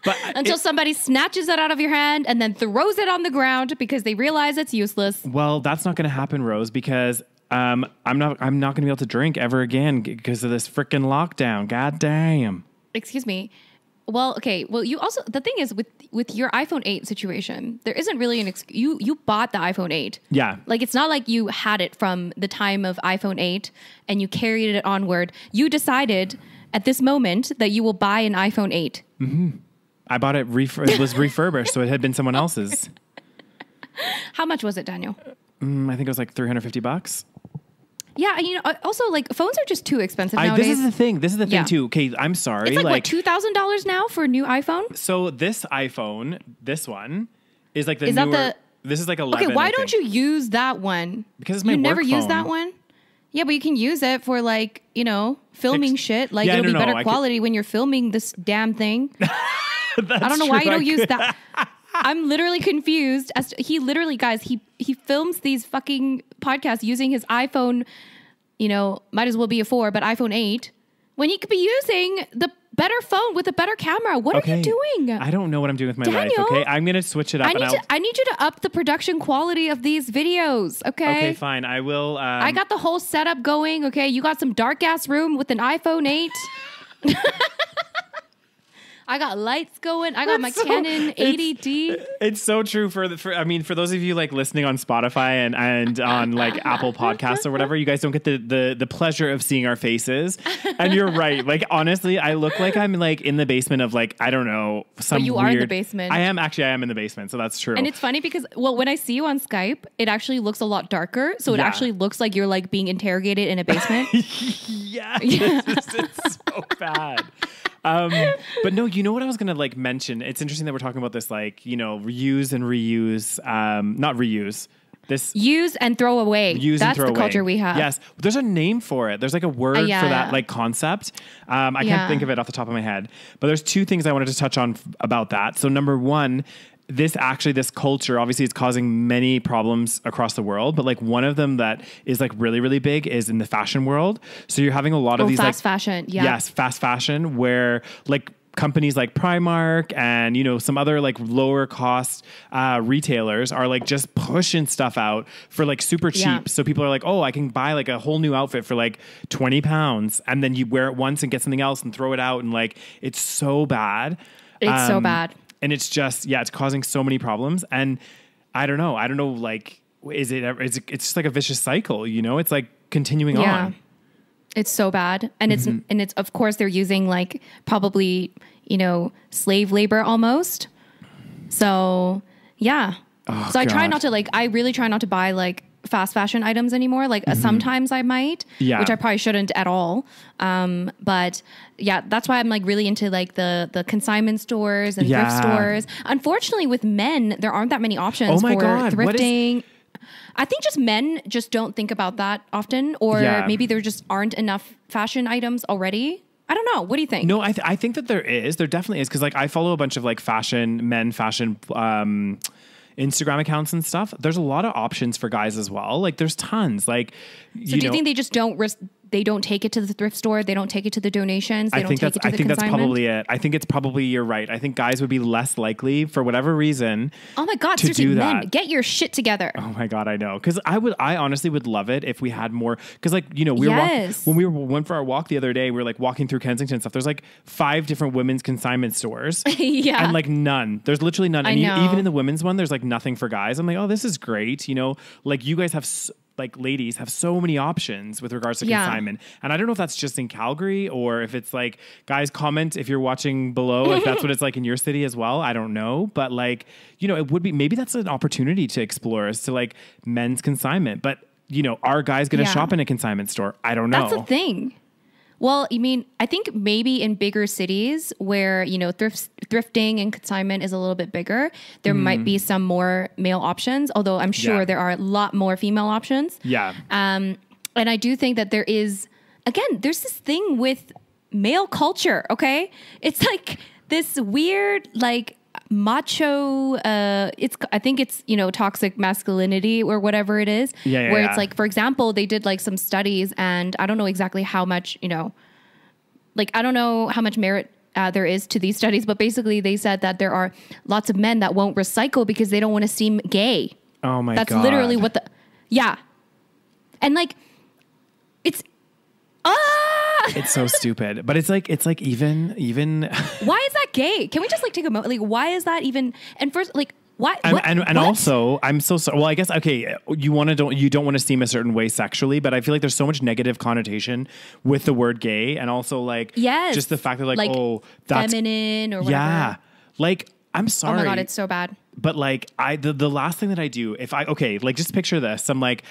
but until somebody snatches it out of your hand and then throws it on the ground because they realize it's useless. Well, that's not going to happen, Rose, because I'm not going to be able to drink ever again because of this freaking lockdown. God damn. Excuse me. Well, okay. Well, you also, the thing is with your iPhone 8 situation, there isn't really you bought the iPhone 8. Yeah. Like, it's not like you had it from the time of iPhone 8 and you carried it onward. You decided at this moment that you will buy an iPhone 8. I bought it, it was refurbished, so it had been someone else's. How much was it, Daniel? I think it was like $350. Yeah, and you know, also like phones are just too expensive nowadays. This is the thing too. Okay, I'm sorry. It's like what, $2,000 now for a new iPhone? So this iPhone, this one, is like the newer. This is like 11. Okay, why don't you use that one? Because it's my work phone. You never use that one? Yeah, but you can use it for like, you know, filming shit. Like it'll be better quality when you're filming this damn thing. I don't know why you don't use that. I'm literally confused as to, he literally, guys, he films these fucking podcasts using his iPhone, you know, might as well be a 4, but iPhone 8, when he could be using the better phone with a better camera. What are you doing? I don't know what I'm doing with my life, okay? I'm going to switch it up. I need you to up the production quality of these videos, okay? Okay, fine. I will. I got the whole setup going, okay? You got some dark-ass room with an iPhone 8. I got lights going. I got my Canon 80D. It's so true for those of you like listening on Spotify and on like Apple Podcasts or whatever, you guys don't get the pleasure of seeing our faces. And you're right. Like honestly, I look like I'm like in the basement of like, I don't know, some you weird, are in the basement. I am in the basement, so that's true. And it's funny because when I see you on Skype, it actually looks a lot darker. So it actually looks like you're like being interrogated in a basement. It's so bad. But no, you know what I was going to like mention? It's interesting that we're talking about this, like, you know, reuse and reuse, not reuse. This use and throw away. That's the culture we have. Yes. There's a name for it. There's like a word for that like concept. I can't think of it off the top of my head, but there's two things I wanted to touch on about that. So number one, this culture, obviously it's causing many problems across the world, but like one of them that is like really, really big is in the fashion world. So you're having a lot of these fast fashion. Yeah. Yes. Fast fashion where like companies like Primark and, you know, some other like lower cost retailers are like just pushing stuff out for like super cheap. Yeah. So people are like, oh, I can buy like a whole new outfit for like 20 pounds. And then you wear it once and get something else and throw it out. And like, it's so bad. It's so bad. And it's just, it's causing so many problems. And I don't know, like, it's just like a vicious cycle, you know, it's like continuing on. It's so bad. And it's, of course they're using like probably, you know, slave labor almost. So yeah. So I try not to like, I really try not to buy like fast fashion items anymore. Like sometimes I might, which I probably shouldn't at all. But yeah, that's why I'm like really into like the consignment stores and thrift stores. Unfortunately with men, there aren't that many options for thrifting. I think just men just don't think about that often, or maybe there just aren't enough fashion items already. I don't know. What do you think? No, I think that there definitely is. Cause like I follow a bunch of like men fashion, Instagram accounts and stuff, there's a lot of options for guys as well. Like there's tons. Like, so do you think they just they don't take it to the thrift store? They don't take it to the donations? I think that's probably it. I think it's probably, you're right. I think guys would be less likely for whatever reason. Oh my God, seriously, men, get your shit together. Oh my God, I know. Cause I honestly would love it if we had more, cause like, you know, when we went for our walk the other day, we were like walking through Kensington and stuff. There's like 5 different women's consignment stores. Yeah. And like none, there's literally none. And even in the women's one, there's like nothing for guys. I'm like, oh, this is great. You know, like you guys have like ladies have so many options with regards to consignment. And I don't know if that's just in Calgary or if it's like, guys, comment if you're watching below, if that's what it's like in your city as well. I don't know. But like, you know, it would be, maybe that's an opportunity to explore as to like men's consignment. But, you know, are guys going to shop in a consignment store? I don't know. That's the thing. Well, I mean, I think maybe in bigger cities where, you know, thrifting and consignment is a little bit bigger, there might be some more male options, although I'm sure there are a lot more female options. Yeah. And I do think that there is, again, there's this thing with male culture, okay? It's like this weird, like, macho, I think it's, you know, toxic masculinity or whatever it is, where it's like, for example, they did like some studies, and I don't know exactly how much, you know, like, I don't know how much merit there is to these studies, but basically they said that there are lots of men that won't recycle because they don't want to seem gay. Oh my God. That's literally what and like, it's so stupid, but it's like even why is that gay? Can we just like take a moment? Like, why is that even? And first, like, why? And also, I'm so sorry. Well, I guess, okay, you don't want to seem a certain way sexually, but I feel like there's so much negative connotation with the word gay, and also like, just the fact that like oh, that's feminine or whatever. Yeah, like, I'm sorry. Oh my God, it's so bad. But like, the last thing that I do, if like, just picture this, I'm like,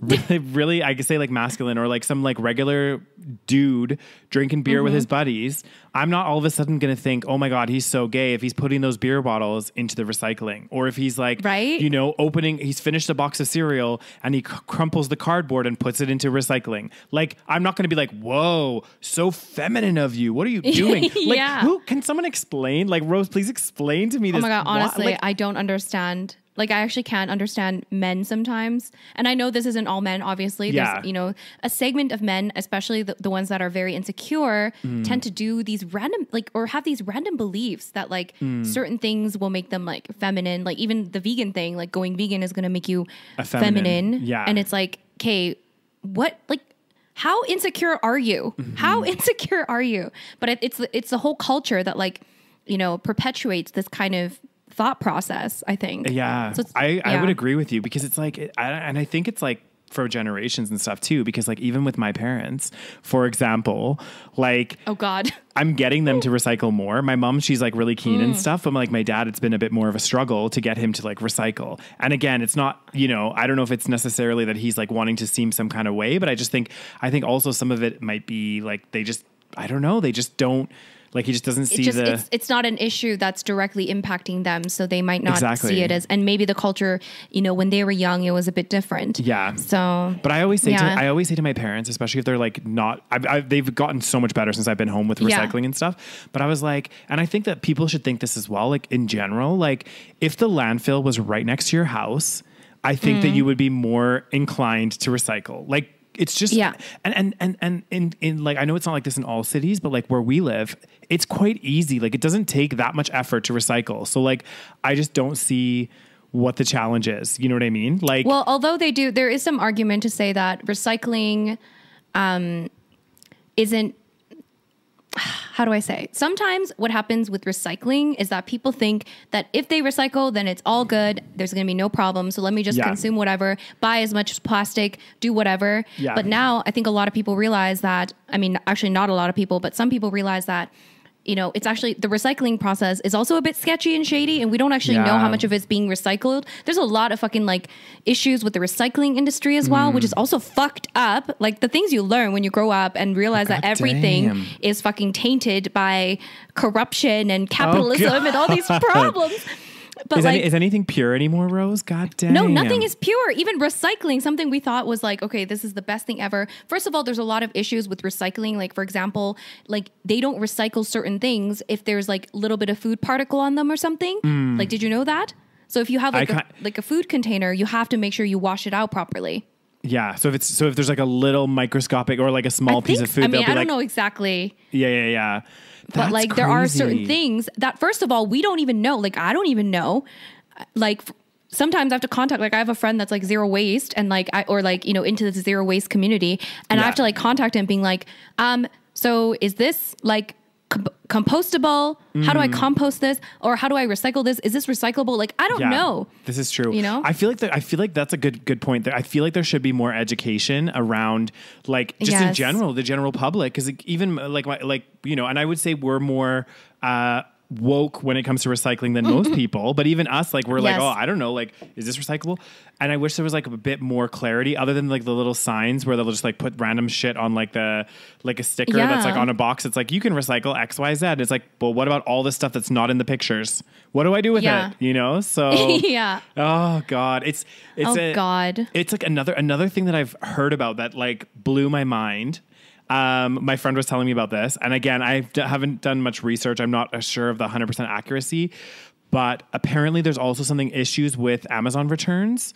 really, I could say like masculine or like some like regular dude drinking beer with his buddies. I'm not all of a sudden going to think, oh my God, he's so gay if he's putting those beer bottles into the recycling, or if he's like, you know, he's finished a box of cereal and he crumples the cardboard and puts it into recycling. Like, I'm not going to be like, whoa, so feminine of you. What are you doing? Like, who can someone explain? Like, Rose, please explain to me this. Oh my God, honestly, I don't understand. Like, I actually can't understand men sometimes. And I know this isn't all men, obviously. There's, you know, a segment of men, especially the ones that are very insecure, tend to do these random, like, or have these random beliefs that, like, certain things will make them, like, feminine. Like, even the vegan thing, like, going vegan is going to make you feminine. Yeah. And it's like, okay, what, like, how insecure are you? How insecure are you? But it's the whole culture that, like, you know, perpetuates this kind of thought process, I think. Yeah. So I would agree with you, because it's like, and I think it's like for generations and stuff too, because like even with my parents, for example, like, oh God, I'm getting them to recycle more. My mom, she's like really keen and stuff. But like my dad, it's been a bit more of a struggle to get him to like recycle. And again, it's not, you know, I don't know if it's necessarily that he's like wanting to seem some kind of way, but I think also some of it might be like, I don't know, they just don't, like, he just doesn't see it's not an issue that's directly impacting them, so they might not see it as, and maybe the culture, you know, when they were young, it was a bit different. Yeah. So, but I always say to my parents, especially if they're like not, they've gotten so much better since I've been home with recycling and stuff. But I was like, and I think that people should think this as well. Like in general, like if the landfill was right next to your house, I think that you would be more inclined to recycle. Like, it's just, and in like, I know it's not like this in all cities, but like where we live, it's quite easy. Like, it doesn't take that much effort to recycle. So like, I just don't see what the challenge is. You know what I mean? Like, well, although there is some argument to say that recycling, isn't, how do I say? Sometimes what happens with recycling is that people think that if they recycle, then it's all good. There's going to be no problem. So let me just consume whatever, buy as much plastic, do whatever. Yeah. But now I think a lot of people realize that, I mean, actually not a lot of people, but some people realize that, you know, it's actually, the recycling process is also a bit sketchy and shady, and we don't actually know how much of it's being recycled. There's a lot of fucking like issues with the recycling industry as well, which is also fucked up. Like the things you learn when you grow up and realize that everything is fucking tainted by corruption and capitalism and all these problems. But is anything pure anymore, Rose? God damn. No, nothing is pure. Even recycling, something we thought was like, okay, this is the best thing ever. First of all, there's a lot of issues with recycling. Like, for example, like they don't recycle certain things if there's like a little bit of food particle on them or something. Like, did you know that? So if you have like a food container, you have to make sure you wash it out properly. Yeah. So if there's like a little microscopic or like a small piece of food, I mean, I don't know exactly. Yeah. But like there are certain things that, first of all, we don't even know. Like I don't even know. Like sometimes I have to contact, like I have a friend that's like zero waste and like, into the zero waste community. And I have to like contact him being like, so is this like compostable? How do I compost this? Or how do I recycle this? Is this recyclable? Like, I don't know. This is true. You know, I feel like that's a good point there. I feel like there should be more education around like just in general, the general public. Cause even like, and I would say we're more, woke when it comes to recycling than most people, but even us, like we're like, oh, I don't know, like, is this recyclable? And I wish there was like a bit more clarity other than like the little signs where they'll just like put random shit on like a sticker that's like on a box. It's like, you can recycle X, Y, Z. It's like, well, what about all the stuff that's not in the pictures? What do I do with it? You know? So oh God, it's like another thing that I've heard about that like blew my mind. My friend was telling me about this. And again, I haven't done much research. I'm not sure of the 100% accuracy, but apparently there's also something issues with Amazon returns.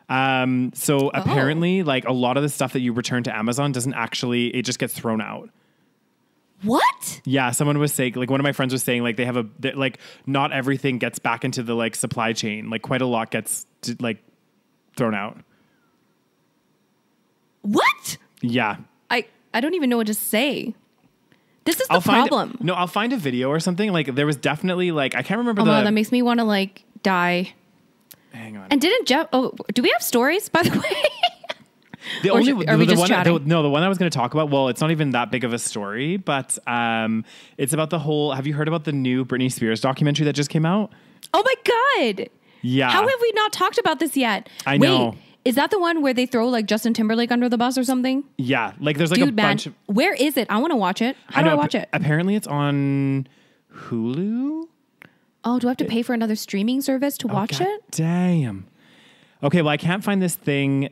Apparently like a lot of the stuff that you return to Amazon it just gets thrown out. What? Yeah. Someone was saying, like one of my friends was saying, like they have not everything gets back into the like supply chain. Like quite a lot gets thrown out. What? Yeah. I don't even know what to say. This is the problem. I'll find a video or something. Like there was definitely like, I can't remember that makes me want to like die. Hang on. And didn't Jeff, do we have stories by the way? The one I was going to talk about, well, it's not even that big of a story, but it's about have you heard about the new Britney Spears documentary that just came out? Oh my God. Yeah. How have we not talked about this yet? I know. Is that the one where they throw like Justin Timberlake under the bus or something? Yeah. Like there's like a bunch of... Where is it? I want to watch it. How do I watch it? Apparently it's on Hulu. Oh, do I have to pay for another streaming service to watch it? Damn. Okay, well, I can't find this thing.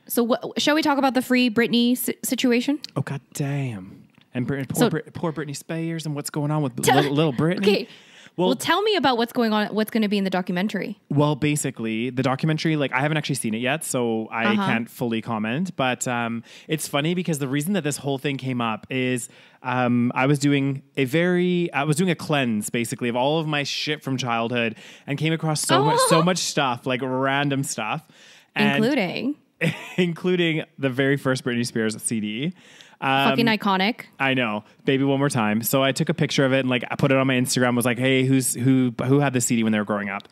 So shall we talk about the free Britney situation? Oh, God damn. And poor Britney Spears and what's going on with little Britney. Okay. Well, tell me about what's going on, what's going to be in the documentary. Well, basically, the documentary, like, I haven't actually seen it yet, so I can't fully comment. But it's funny because the reason that this whole thing came up is I was doing a cleanse, basically, of all of my shit from childhood and came across so much stuff, like random stuff. Including the very first Britney Spears CD. Fucking iconic. I know. Baby One More Time. So I took a picture of it and like I put it on my Instagram, was like, hey, who had the CD when they were growing up?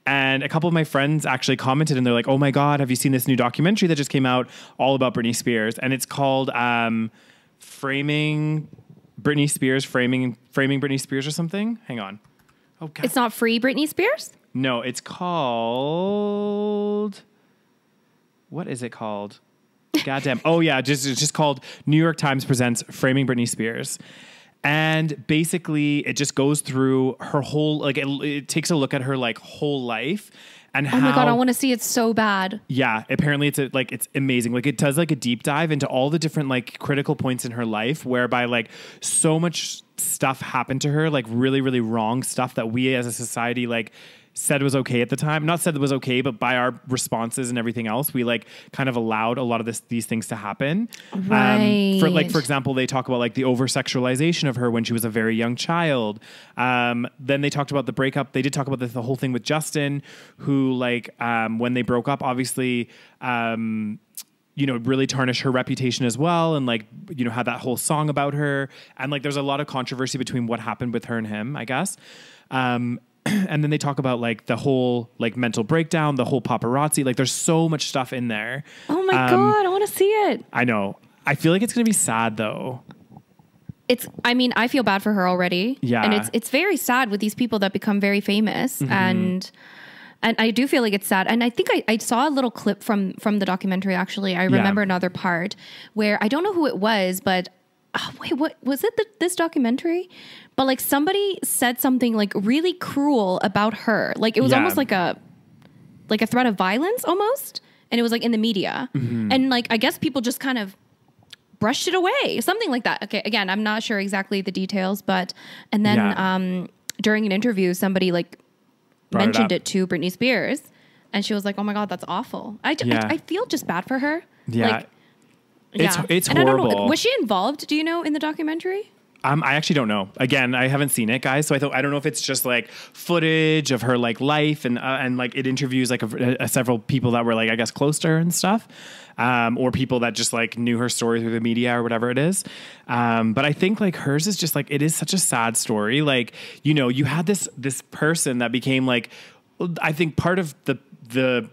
And a couple of my friends actually commented and they're like, oh my God, have you seen this new documentary that just came out all about Britney Spears? And it's called Framing Britney Spears or something. Hang on. Oh God. It's not Free Britney Spears? No, it's called... What is it called? Goddamn. Oh yeah, it's just called New York Times Presents Framing Britney Spears. And basically it just goes through her whole, like it takes a look at her like whole life and how... Oh my God, I want to see it so bad. Yeah, apparently it's amazing. Like it does like a deep dive into all the different like critical points in her life whereby like so much stuff happened to her, like really, really wrong stuff that we as a society like said was okay at the time. Not said it was okay, but by our responses and everything else, we like kind of allowed a lot of these things to happen. Right. For example, they talk about like the over sexualization of her when she was a very young child. Then they talked about the breakup. They did talk about the whole thing with Justin, who like when they broke up, obviously, really tarnished her reputation as well. And like, had that whole song about her. And like, there's a lot of controversy between what happened with her and him, I guess. And then they talk about like the whole like mental breakdown, the whole paparazzi. Like there's so much stuff in there. Oh my God, I want to see it. I know. I feel like it's going to be sad though. I feel bad for her already. Yeah. And it's very sad with these people that become very famous. Mm-hmm. And I do feel like it's sad. And I think I saw a little clip from the documentary, actually. I remember another part where I don't know who it was, but wait, what was it? This documentary? But like somebody said something like really cruel about her. Like it was almost like a threat of violence almost. And it was like in the media. Mm-hmm. And like, I guess people just kind of brushed it away. Something like that. Okay. Again, I'm not sure exactly the details, and then, during an interview, somebody like Brought mentioned it to Britney Spears, and she was like, "Oh my God, that's awful." I feel just bad for her. Yeah. Like, it's and horrible. I don't know, was she involved? Do you know, in the documentary? I actually don't know. Again, I haven't seen it, guys. So I don't know if it's just like footage of her like life and like it interviews like several people that were like, I guess, close to her and stuff. Or people that just like knew her story through the media or whatever it is. But I think like hers is just like, it is such a sad story. Like, you know, you had this person that became like, I think part of the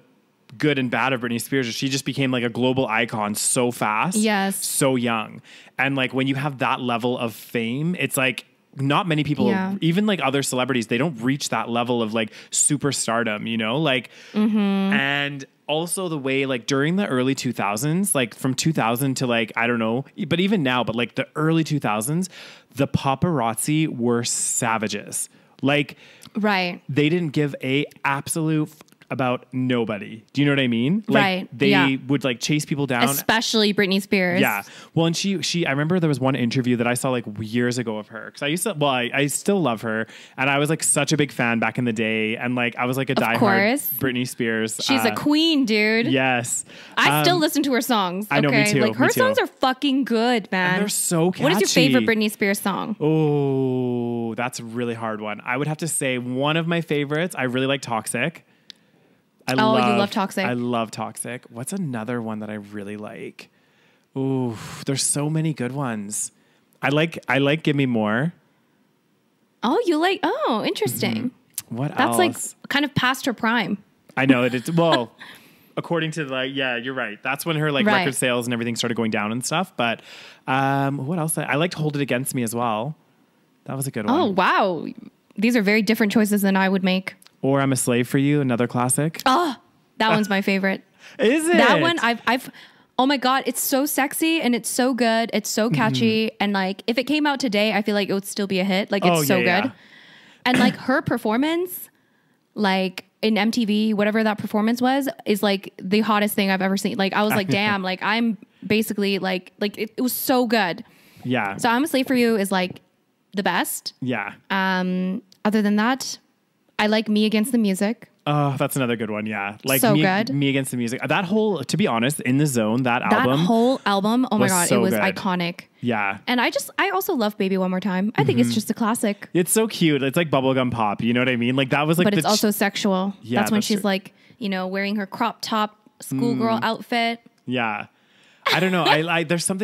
good and bad of Britney Spears is she just became like a global icon so fast. Yes. So young. And like when you have that level of fame, it's like not many people, even like other celebrities, they don't reach that level of like superstardom, you know, like, and also the way like during the early 2000s, like from 2000 to like, I don't know, but even now, but like the early 2000s, the paparazzi were savages. Like, right. They didn't give a absolute about nobody. Do you know what I mean? Like, right. They would like chase people down. Especially Britney Spears. Yeah. Well, and she, I remember there was one interview that I saw like years ago of her. Cause I still love her. And I was like such a big fan back in the day. And like, I was like a diehard Britney Spears. She's a queen, dude. Yes. I still listen to her songs. I know, me too. Like her songs are fucking good, man. And they're so catchy. What is your favorite Britney Spears song? Oh, that's a really hard one. I would have to say one of my favorites. I really like Toxic. You love Toxic. I love Toxic. What's another one that I really like? Ooh, there's so many good ones. I like Give Me More. Oh, you like? Oh, interesting. What else? That's like kind of past her prime. I know it. Well, according to like, yeah, you're right. That's when her like record sales and everything started going down and stuff. But what else? I liked Hold It Against Me as well. That was a good one. Oh, wow. These are very different choices than I would make. Or I'm a Slave for You, another classic. Oh, that one's my favorite. Is it? That one, I've, oh my God, it's so sexy and it's so good. It's so catchy. And like, if it came out today, I feel like it would still be a hit. Like, it's so good. Yeah. And like her performance, like in MTV, whatever that performance was, is like the hottest thing I've ever seen. Like, I was like, damn, like I'm basically like it was so good. Yeah. So I'm a Slave for You is like the best. Yeah. Other than that, I like Me Against the Music. Oh, that's another good one. Yeah. Like so good. Me Against the Music. That whole, to be honest, In the Zone, that whole album. Oh my God. So it was good. iconic. Yeah. And I also love Baby One More Time. I think it's just a classic. It's so cute. It's like bubblegum pop. You know what I mean? Like that was like, but it's also sexual. Yeah, that's when she's like, you know, wearing her crop top schoolgirl outfit. Yeah. I don't know. There still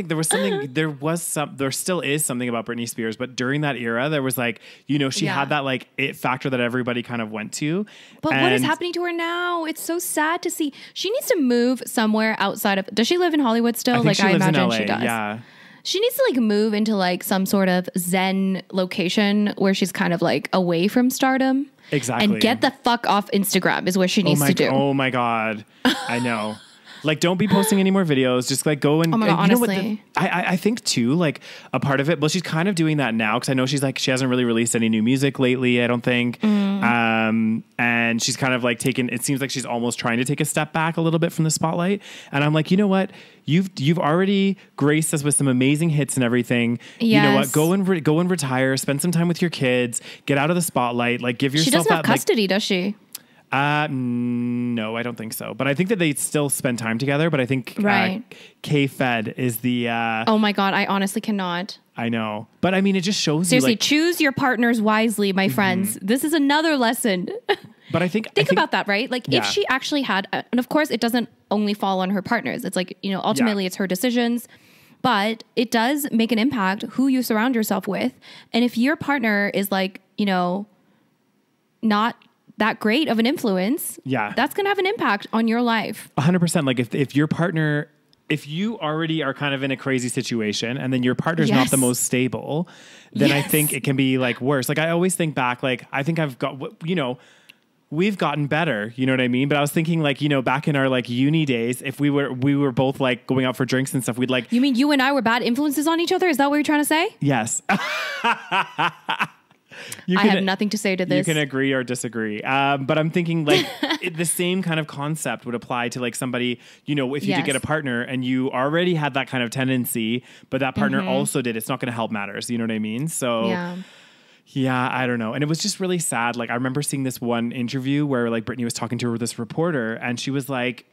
is something about Britney Spears, but during that era, there was like, you know, she had that like it factor that everybody kind of went to. But what is happening to her now? It's so sad to see. She needs to move somewhere outside of, does she live in Hollywood still? I imagine she does. Yeah. She needs to like move into like some sort of Zen location where she's kind of like away from stardom. Exactly. And get the fuck off Instagram is what she needs to do. Oh my God. I know. Like, don't be posting any more videos. Just like go and, oh my God, and you honestly. know what I think too, like a part of it, well, she's kind of doing that now. Cause I know she hasn't really released any new music lately, I don't think. And she's kind of like it seems like she's almost trying to take a step back a little bit from the spotlight. And I'm like, you know what? You've already graced us with some amazing hits and everything. Yes. You know what? Go and retire, spend some time with your kids, get out of the spotlight, like give yourself she doesn't have custody, does she? No, I don't think so. But I think that they still spend time together. But I think K-Fed is the... oh my God, I honestly cannot. I know. But I mean, it just shows seriously, you... choose your partners wisely, my friends. This is another lesson. But I think... Think about that, right? Like if she actually had... and of course, it doesn't only fall on her partners. It's like, you know, ultimately it's her decisions. But it does make an impact who you surround yourself with. And if your partner is like, you know, not... that great of an influence, that's going to have an impact on your life. 100%. Like if your partner, if you already are kind of in a crazy situation and then your partner's not the most stable, then I think it can be like worse. Like I always think back, like I think I've got, you know, we've gotten better, you know what I mean? But I was thinking like, you know, back in our like uni days, if we were both like going out for drinks and stuff, we'd like... You mean you and I were bad influences on each other? Is that what you're trying to say? Yes. I have nothing to say to this. You can agree or disagree. But I'm thinking like the same kind of concept would apply to like somebody, you know, if you did get a partner and you already had that kind of tendency, but that partner also did, it's not going to help matters. You know what I mean? So Yeah, I don't know. And it was just really sad. Like I remember seeing this one interview where like Britney was talking to this reporter and she was like,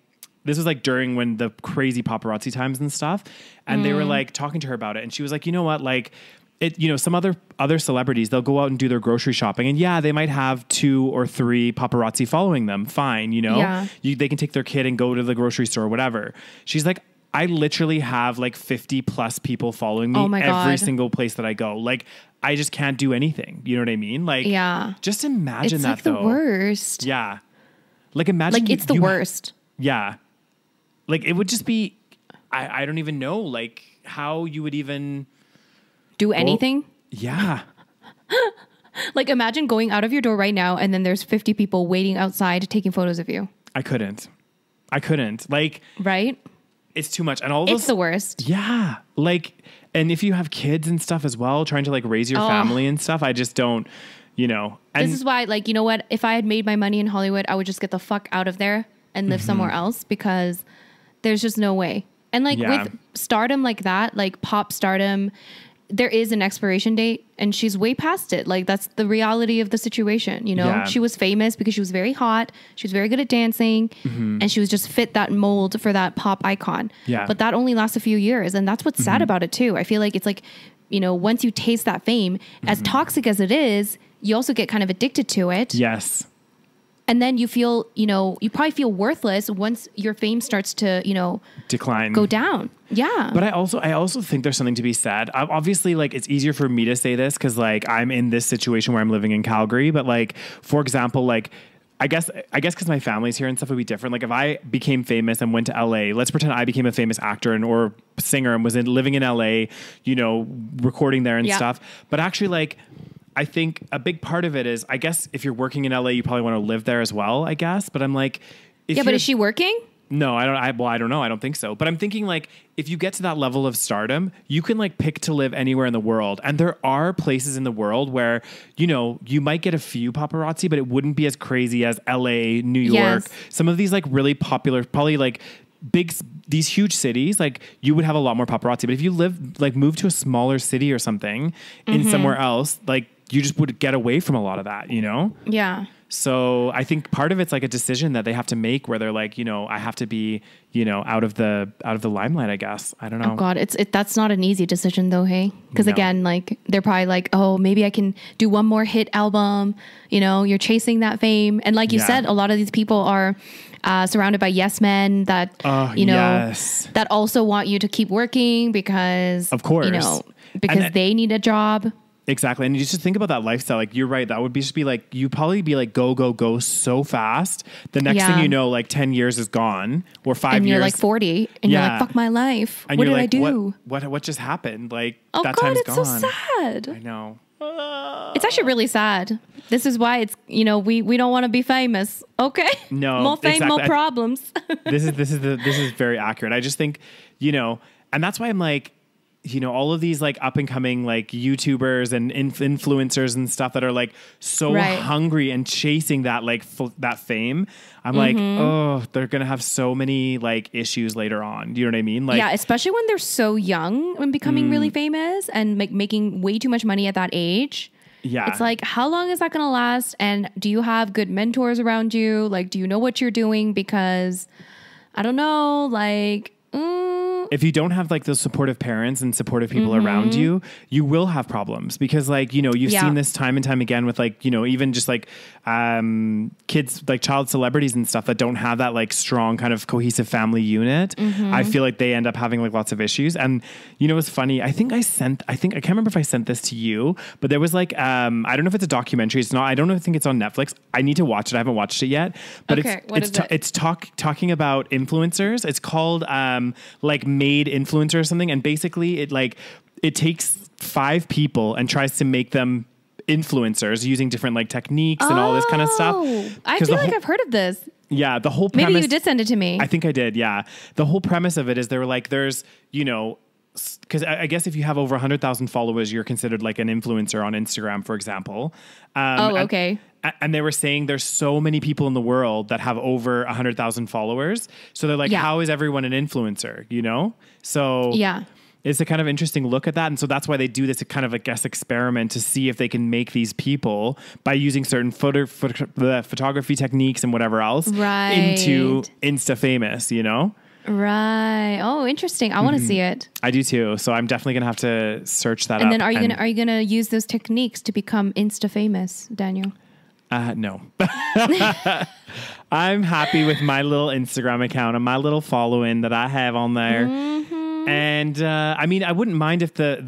this was like during when the crazy paparazzi times and stuff. And they were like talking to her about it. And she was like, you know what? Like it, you know, some other celebrities, they'll go out and do their grocery shopping and yeah, they might have 2 or 3 paparazzi following them. Fine. You know, they can take their kid and go to the grocery store or whatever. She's like, I literally have like 50 plus people following me every single place that I go. Like, I just can't do anything. You know what I mean? Like, just imagine it's that like though. The worst. Yeah. Like imagine. Like it's the worst. Yeah. Like it would just be, I don't even know like how you would even do anything. Yeah. Like imagine going out of your door right now and then there's 50 people waiting outside taking photos of you. I couldn't. Like, right? It's too much. And all those, it's the worst. Yeah. Like, and if you have kids and stuff as well, trying to like raise your family and stuff, I just don't, you know. And this is why, like, you know what? If I had made my money in Hollywood, I would just get the fuck out of there and live somewhere else because there's just no way. And like with stardom like that, like pop stardom, there is an expiration date and she's way past it. Like that's the reality of the situation. You know, she was famous because she was very hot. She was very good at dancing and she was just fit that mold for that pop icon. Yeah. But that only lasts a few years. And that's what's sad about it too. I feel like it's like, you know, once you taste that fame, as toxic as it is, you also get kind of addicted to it. Yes. And then you feel, you know, you probably feel worthless once your fame starts to, you know, decline, go down. Yeah. But I also think there's something to be said. Obviously, like it's easier for me to say this because like I'm in this situation where I'm living in Calgary. But like, for example, like I guess because my family's here and stuff would be different. Like if I became famous and went to LA, let's pretend I became a famous actor or singer and was living in LA, you know, recording there and stuff. But actually like, I think a big part of it is, I guess if you're working in LA, you probably want to live there as well, I guess. But I'm like, but is she working? No, I don't know. I don't think so. But I'm thinking like, if you get to that level of stardom, you can like pick to live anywhere in the world. And there are places in the world where, you know, you might get a few paparazzi, but it wouldn't be as crazy as LA, New York, some of these like really popular, probably like these huge cities, like you would have a lot more paparazzi. But if you move to a smaller city or something in somewhere else, like you just would get away from a lot of that, you know? Yeah. So I think part of it's like a decision that they have to make where they're like, you know, I have to be, you know, out of the limelight, I guess. I don't know. Oh God, that's not an easy decision though. Hey, because again, like they're probably like, oh, maybe I can do one more hit album. You know, you're chasing that fame. And like you said, a lot of these people are surrounded by yes men that, you know, that also want you to keep working because, of course, you know, because they need a job. Exactly. And you just think about that lifestyle. Like you're right. That would just be like, you probably be like, go so fast. The next thing you know, like 10 years is gone or 5 years. And you're like 40 and you're like, fuck my life. And what did like, I do? What just happened? Like that God, time's gone. It's so sad. I know. It's actually really sad. This is why it's, you know, we don't want to be famous. Okay. No, more fame, more problems. This is very accurate. I just think, you know, and that's why I'm like, you know, all of these like up and coming like YouTubers and influencers and stuff that are like so hungry and chasing that like that fame. I'm like, oh, they're going to have so many like issues later on. Do you know what I mean? Like, yeah, especially when they're so young and becoming really famous and making way too much money at that age. Yeah. It's like, how long is that going to last? And do you have good mentors around you? Like, do you know what you're doing? Because I don't know, like, if you don't have like those supportive parents and supportive people around you, you will have problems because like, you know, you've seen this time and time again with like, you know, even just like kids, like child celebrities and stuff that don't have that like strong kind of cohesive family unit. I feel like they end up having like lots of issues. And you know, it's funny. I can't remember if I sent this to you, but there was like, I don't know if it's a documentary. It's not, I don't know. I think it's on Netflix. I need to watch it. I haven't watched it yet, but it's talking about influencers. It's called like Made Influencer or something. And basically it takes 5 people and tries to make them influencers using different like techniques and all this kind of stuff. I feel like I've heard of this. Yeah. The whole premise. Maybe you did send it to me. I think I did. Yeah. The whole premise of it is they were like, there's, you know, because I guess if you have over 100,000 followers, you're considered like an influencer on Instagram, for example. Okay. And they were saying there's so many people in the world that have over 100,000 followers. So they're like, how is everyone an influencer? You know? So it's a kind of interesting look at that. And so that's why they do this kind of, I guess, experiment to see if they can make these people, by using certain photography techniques and whatever else, into Insta famous, you know? Right. Oh, interesting. I want to see it. I do too. So I'm definitely going to have to search that up. And then are you going to use those techniques to become Insta famous, Daniel? No. I'm happy with my little Instagram account and my little following that I have on there. And I mean, I wouldn't mind if the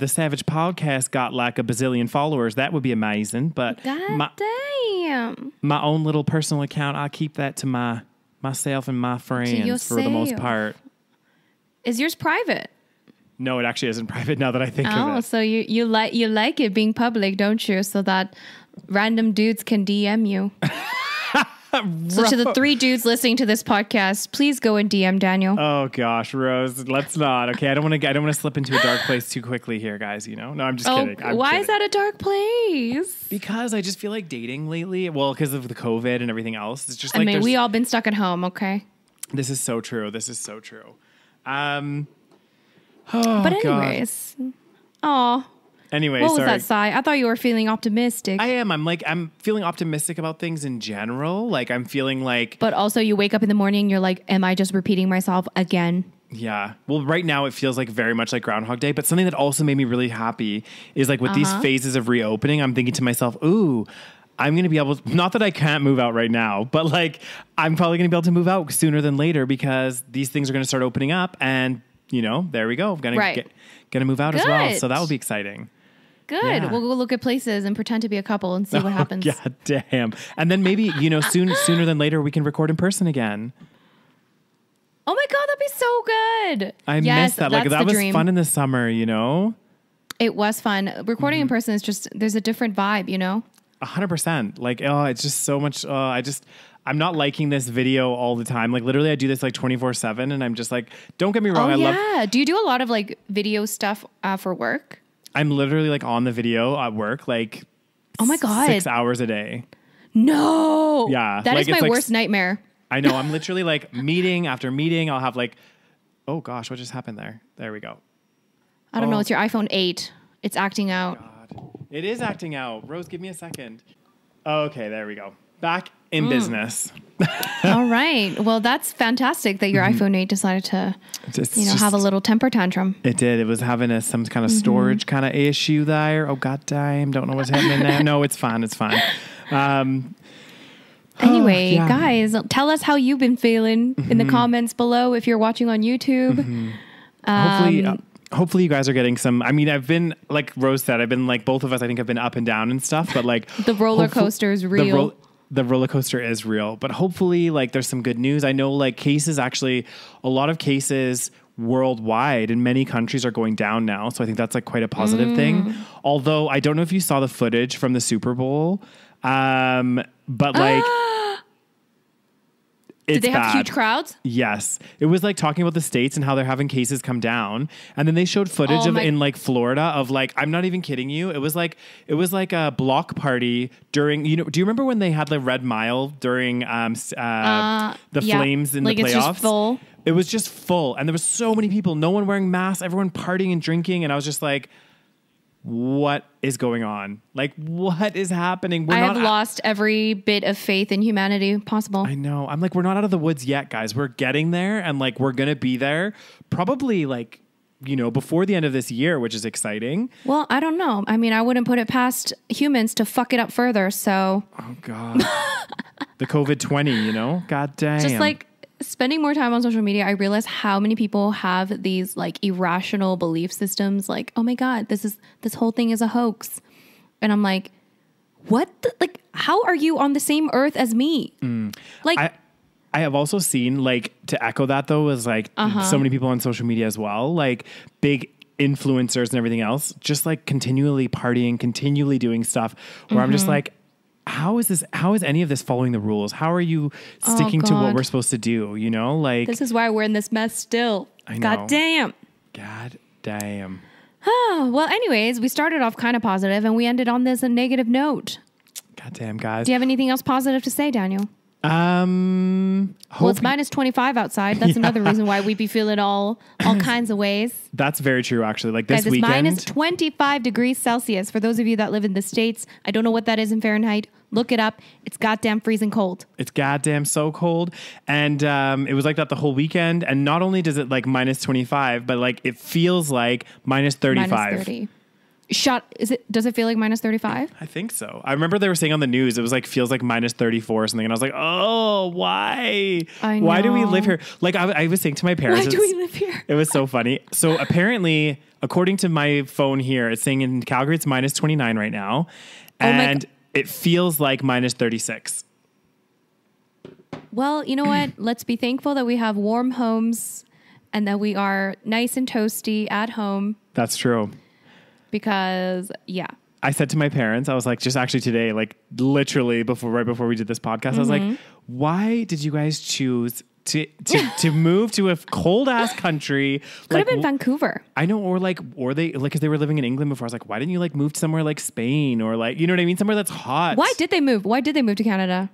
SaVeg podcast got like a bazillion followers. That would be amazing. But damn, my own little personal account, I keep that to myself and my friends for the most part. Is yours private? No, it actually isn't private now that I think of it. Oh, so you like it being public, don't you? So that random dudes can DM you. So to the 3 dudes listening to this podcast, please go and DM Daniel. Oh gosh, Rose, let's not. Okay, I don't want to slip into a dark place too quickly here, guys. You know, no, I'm just kidding. Why is that a dark place? Because I just feel like dating lately. Well, because of the COVID and everything else, it's just like, I mean, we all been stuck at home. Okay, this is so true. But anyways, Anyway, what was that sigh? I thought you were feeling optimistic. I am. I'm feeling optimistic about things in general. Like I'm feeling like. But also, you wake up in the morning, you're like, "Am I just repeating myself again?" Yeah. Well, right now it feels like very much like Groundhog Day. But something that also made me really happy is like with these phases of reopening, I'm thinking to myself, "Ooh, I'm going to be able to, not that I can't move out right now, but like I'm probably going to be able to move out sooner than later because these things are going to start opening up, and you know, there we go. I'm going to move out as well. So that will be exciting." Good. Yeah. We'll go look at places and pretend to be a couple and see what happens. God damn. And then maybe, you know, sooner than later, we can record in person again. Oh my God, that'd be so good. I miss that. Like that was dream. Fun in the summer, you know? It was fun. Recording in person is just, there's a different vibe, you know? 100%. Like, it's just so much. I'm not liking this video all the time. Like literally I do this like 24/7 and I'm just like, don't get me wrong. Do you do a lot of like video stuff for work? I'm literally like on the video at work, like, oh my God, 6 hours a day. No. Yeah. That is my worst nightmare. I know. I'm literally like meeting after meeting. I'll have like, oh gosh, what just happened there? There we go. I don't know. It's your iPhone 8. It's acting out. God. It is acting out. Rose, give me a second. Okay. There we go. Back in business. All right. Well, that's fantastic that your iPhone 8 decided to, have a little temper tantrum. It did. It was having some kind of storage kind of issue there. Oh, God damn. Don't know what's happening there. No, it's fine. It's fine. Anyway, guys, tell us how you've been feeling in the comments below if you're watching on YouTube. Hopefully you guys are getting some. I mean, I've been, like Rose said, I've been like, both of us, I think, have been up and down and stuff, but like the roller coaster is real. The roller coaster is real, but hopefully like there's some good news. I know like a lot of cases worldwide in many countries are going down now. So I think that's like quite a positive thing. Although I don't know if you saw the footage from the Super Bowl. But like, did they have huge crowds? Yes. It was like talking about the States and how they're having cases come down. And then they showed footage in like Florida of like, I'm not even kidding you. It was like a block party during, you know, do you remember when they had the Red Mile during the Flames in the playoffs? It's just full. It was just full. And there was so many people, no one wearing masks, everyone partying and drinking. And I was just like, what is going on? Like, what is happening? I have lost every bit of faith in humanity possible. I know. I'm like, we're not out of the woods yet, guys. We're getting there, and like, we're going to be there probably like, you know, before the end of this year, which is exciting. Well, I don't know. I mean, I wouldn't put it past humans to fuck it up further. So, oh God, the COVID-20, you know, God damn. Just like spending more time on social media, I realize how many people have these like irrational belief systems. Like, oh my God, this whole thing is a hoax. And I'm like, what? Like, how are you on the same earth as me? Like, I have also seen, like, to echo that though, is like so many people on social media as well, like big influencers and everything else, just like continually partying, continually doing stuff where I'm just like, how is any of this following the rules? How are you sticking to what we're supposed to do? You know, like, this is why we're in this mess still. I know. God damn. God damn. Well, anyways, we started off kind of positive and we ended on this a negative note. God damn, guys. Do you have anything else positive to say, Daniel? Well, it's minus 25 outside. That's another reason why we'd be feeling all kinds of ways. That's very true, actually. Like this Guys, weekend. it's minus 25 degrees Celsius. For those of you that live in the States, I don't know what that is in Fahrenheit. Look it up. It's goddamn freezing cold. It's goddamn so cold. And it was like that the whole weekend. And not only does it like minus 25, but like it feels like minus 35. Minus 30. Does it feel like minus 35? I think so. I remember they were saying on the news, it was like, feels like minus 34 or something. And I was like, oh, why? I know. Why do we live here? Like I was saying to my parents. Why do we live here? It was so funny. So apparently, according to my phone here, it's saying in Calgary, it's minus 29 right now. And it feels like minus 36. Well, you know what? Let's be thankful that we have warm homes and that we are nice and toasty at home. That's true. Because, yeah. I said to my parents, I was like, just actually today, like literally right before we did this podcast, I was like, why did you guys choose to move to a cold ass country? Could have been Vancouver. I know, or they like, cause they were living in England before. I was like, why didn't you like move to somewhere like Spain or like, you know what I mean? Somewhere that's hot. Why did they move? Why did they move to Canada?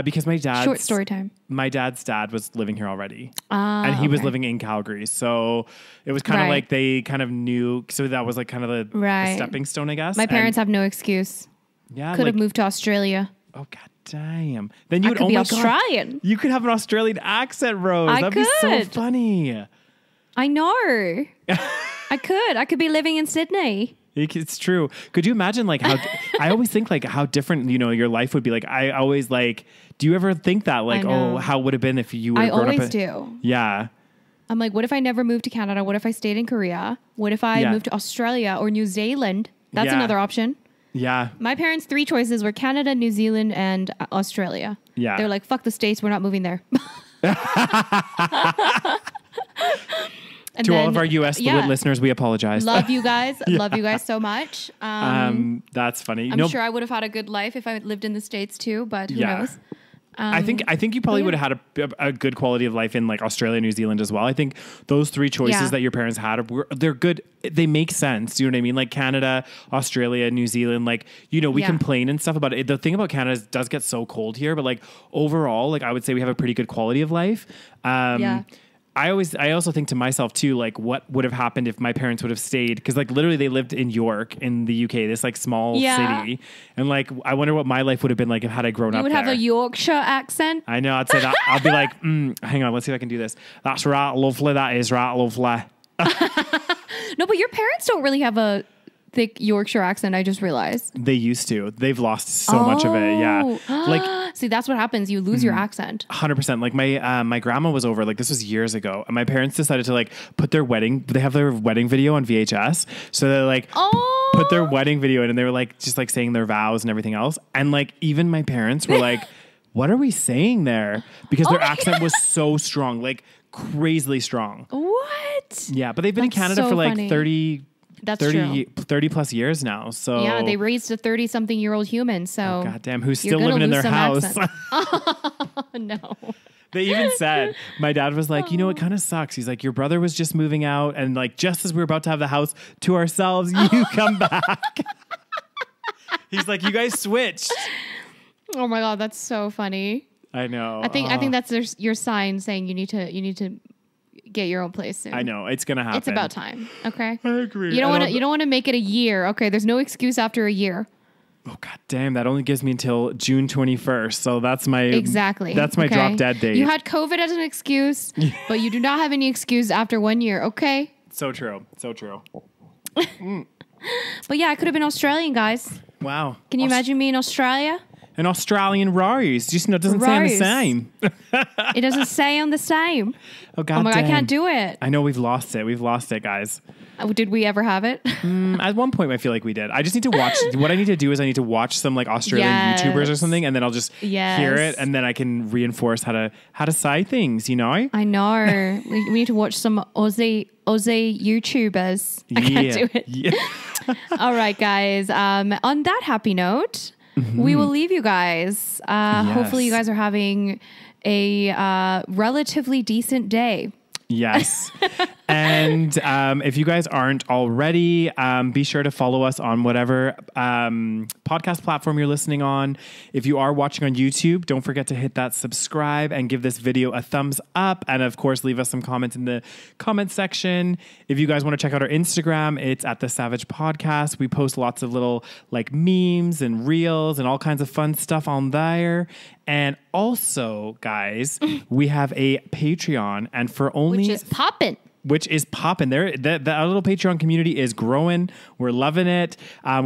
Because my short story time. My dad's dad was living here already, and he was living in Calgary, so it was kind of like they kind of knew. So that was like kind of the stepping stone, I guess. My parents have no excuse. Yeah, could have moved to Australia. Oh god damn! Then you would be Australian. You could have an Australian accent, Rose. That'd be so funny. I know. I could be living in Sydney. It's true. Could you imagine like how I always think like how different, your life would be? Like I always like, do you ever think that like, oh, how would it have been if you would have grown up? I always do. Yeah. I'm like, what if I never moved to Canada? What if I stayed in Korea? What if I moved to Australia or New Zealand? That's another option. Yeah. My parents' 3 choices were Canada, New Zealand, and Australia. Yeah. They're like, fuck the States. We're not moving there. And to all of our U.S. listeners, we apologize. Love you guys. Love you guys so much. That's funny. I'm sure I would have had a good life if I lived in the States too, but who knows? I think you probably would have had a good quality of life in like Australia, New Zealand as well. I think those 3 choices that your parents had, they're good. They make sense. You know what I mean? Like Canada, Australia, New Zealand, like, we complain and stuff about it. The thing about Canada is it does get so cold here, but like overall, like I would say we have a pretty good quality of life. I also think to myself too, like what would have happened if my parents would have stayed? Because like literally they lived in York in the UK, this like small city. And like, I wonder what my life would have been like had I grown up there. You would have a Yorkshire accent. I know. I'd say that. I'll be like, hang on, let's see if I can do this. That's right. Lovely. That is right. Lovely. No, but your parents don't really have a thick Yorkshire accent. I just realized they used to. They've lost so much of it. Yeah, like see, that's what happens. You lose your accent. 100%. Like my grandma was over. Like this was years ago, and my parents decided to like put their wedding. They have their wedding video on VHS, so they like put their wedding video in, and they were like just like saying their vows and everything else. And like even my parents were like, "What are we saying there?" Because their accent was so strong, like crazily strong. What? Yeah, but they've been in Canada for like 30 plus years now. So yeah, they raised a 30-something-year-old human. So goddamn, who's still living in their house? No. They even said, my dad was like, it kind of sucks. He's like, your brother was just moving out, and like just as we were about to have the house to ourselves, you come back. He's like, you guys switched. Oh my god, that's so funny. I know. I think that's your sign saying you need to get your own place soon. I know it's gonna happen. It's about time. Okay. I agree. You don't want to make it a year. Okay. There's no excuse after a year. Oh god damn! That only gives me until June 21st. So that's my That's my drop dead date. You had COVID as an excuse, but you do not have any excuse after 1 year. Okay. So true. So true. But yeah, I could have been Australian, guys. Wow. Can you imagine me in Australia? An Australian rose. Just it doesn't sound the same. It doesn't sound the same. Oh god! I can't do it. I know we've lost it. We've lost it, guys. Did we ever have it? At one point, I feel like we did. I just need to watch. What I need to do is I need to watch some like Australian YouTubers or something, and then I'll just hear it, and then I can reinforce how to say things. I know. we need to watch some Aussie YouTubers. I can't do it. Yeah. All right, guys. On that happy note. We will leave you guys. Hopefully you guys are having a relatively decent day. Yes. And if you guys aren't already, be sure to follow us on whatever podcast platform you're listening on. If you are watching on YouTube, don't forget to hit that subscribe and give this video a thumbs up. And of course, leave us some comments in the comment section. If you guys want to check out our Instagram, it's at the SaVeg Podcast. We post lots of little like memes and reels and all kinds of fun stuff on there. And also, guys, we have a Patreon, and for only which is popping. There, that little Patreon community is growing. We're loving it.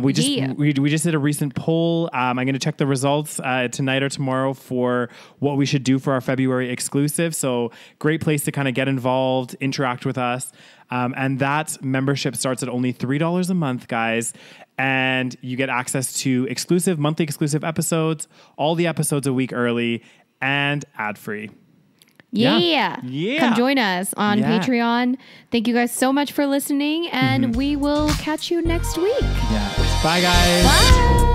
We just did a recent poll. I'm going to check the results tonight or tomorrow for what we should do for our February exclusive. So great place to kind of get involved, interact with us. And that membership starts at only $3 a month, guys. And you get access to monthly exclusive episodes, all the episodes a week early, and ad-free. Yeah. Come join us on Patreon. Thank you guys so much for listening, and we will catch you next week. Yeah. Bye, guys. Bye.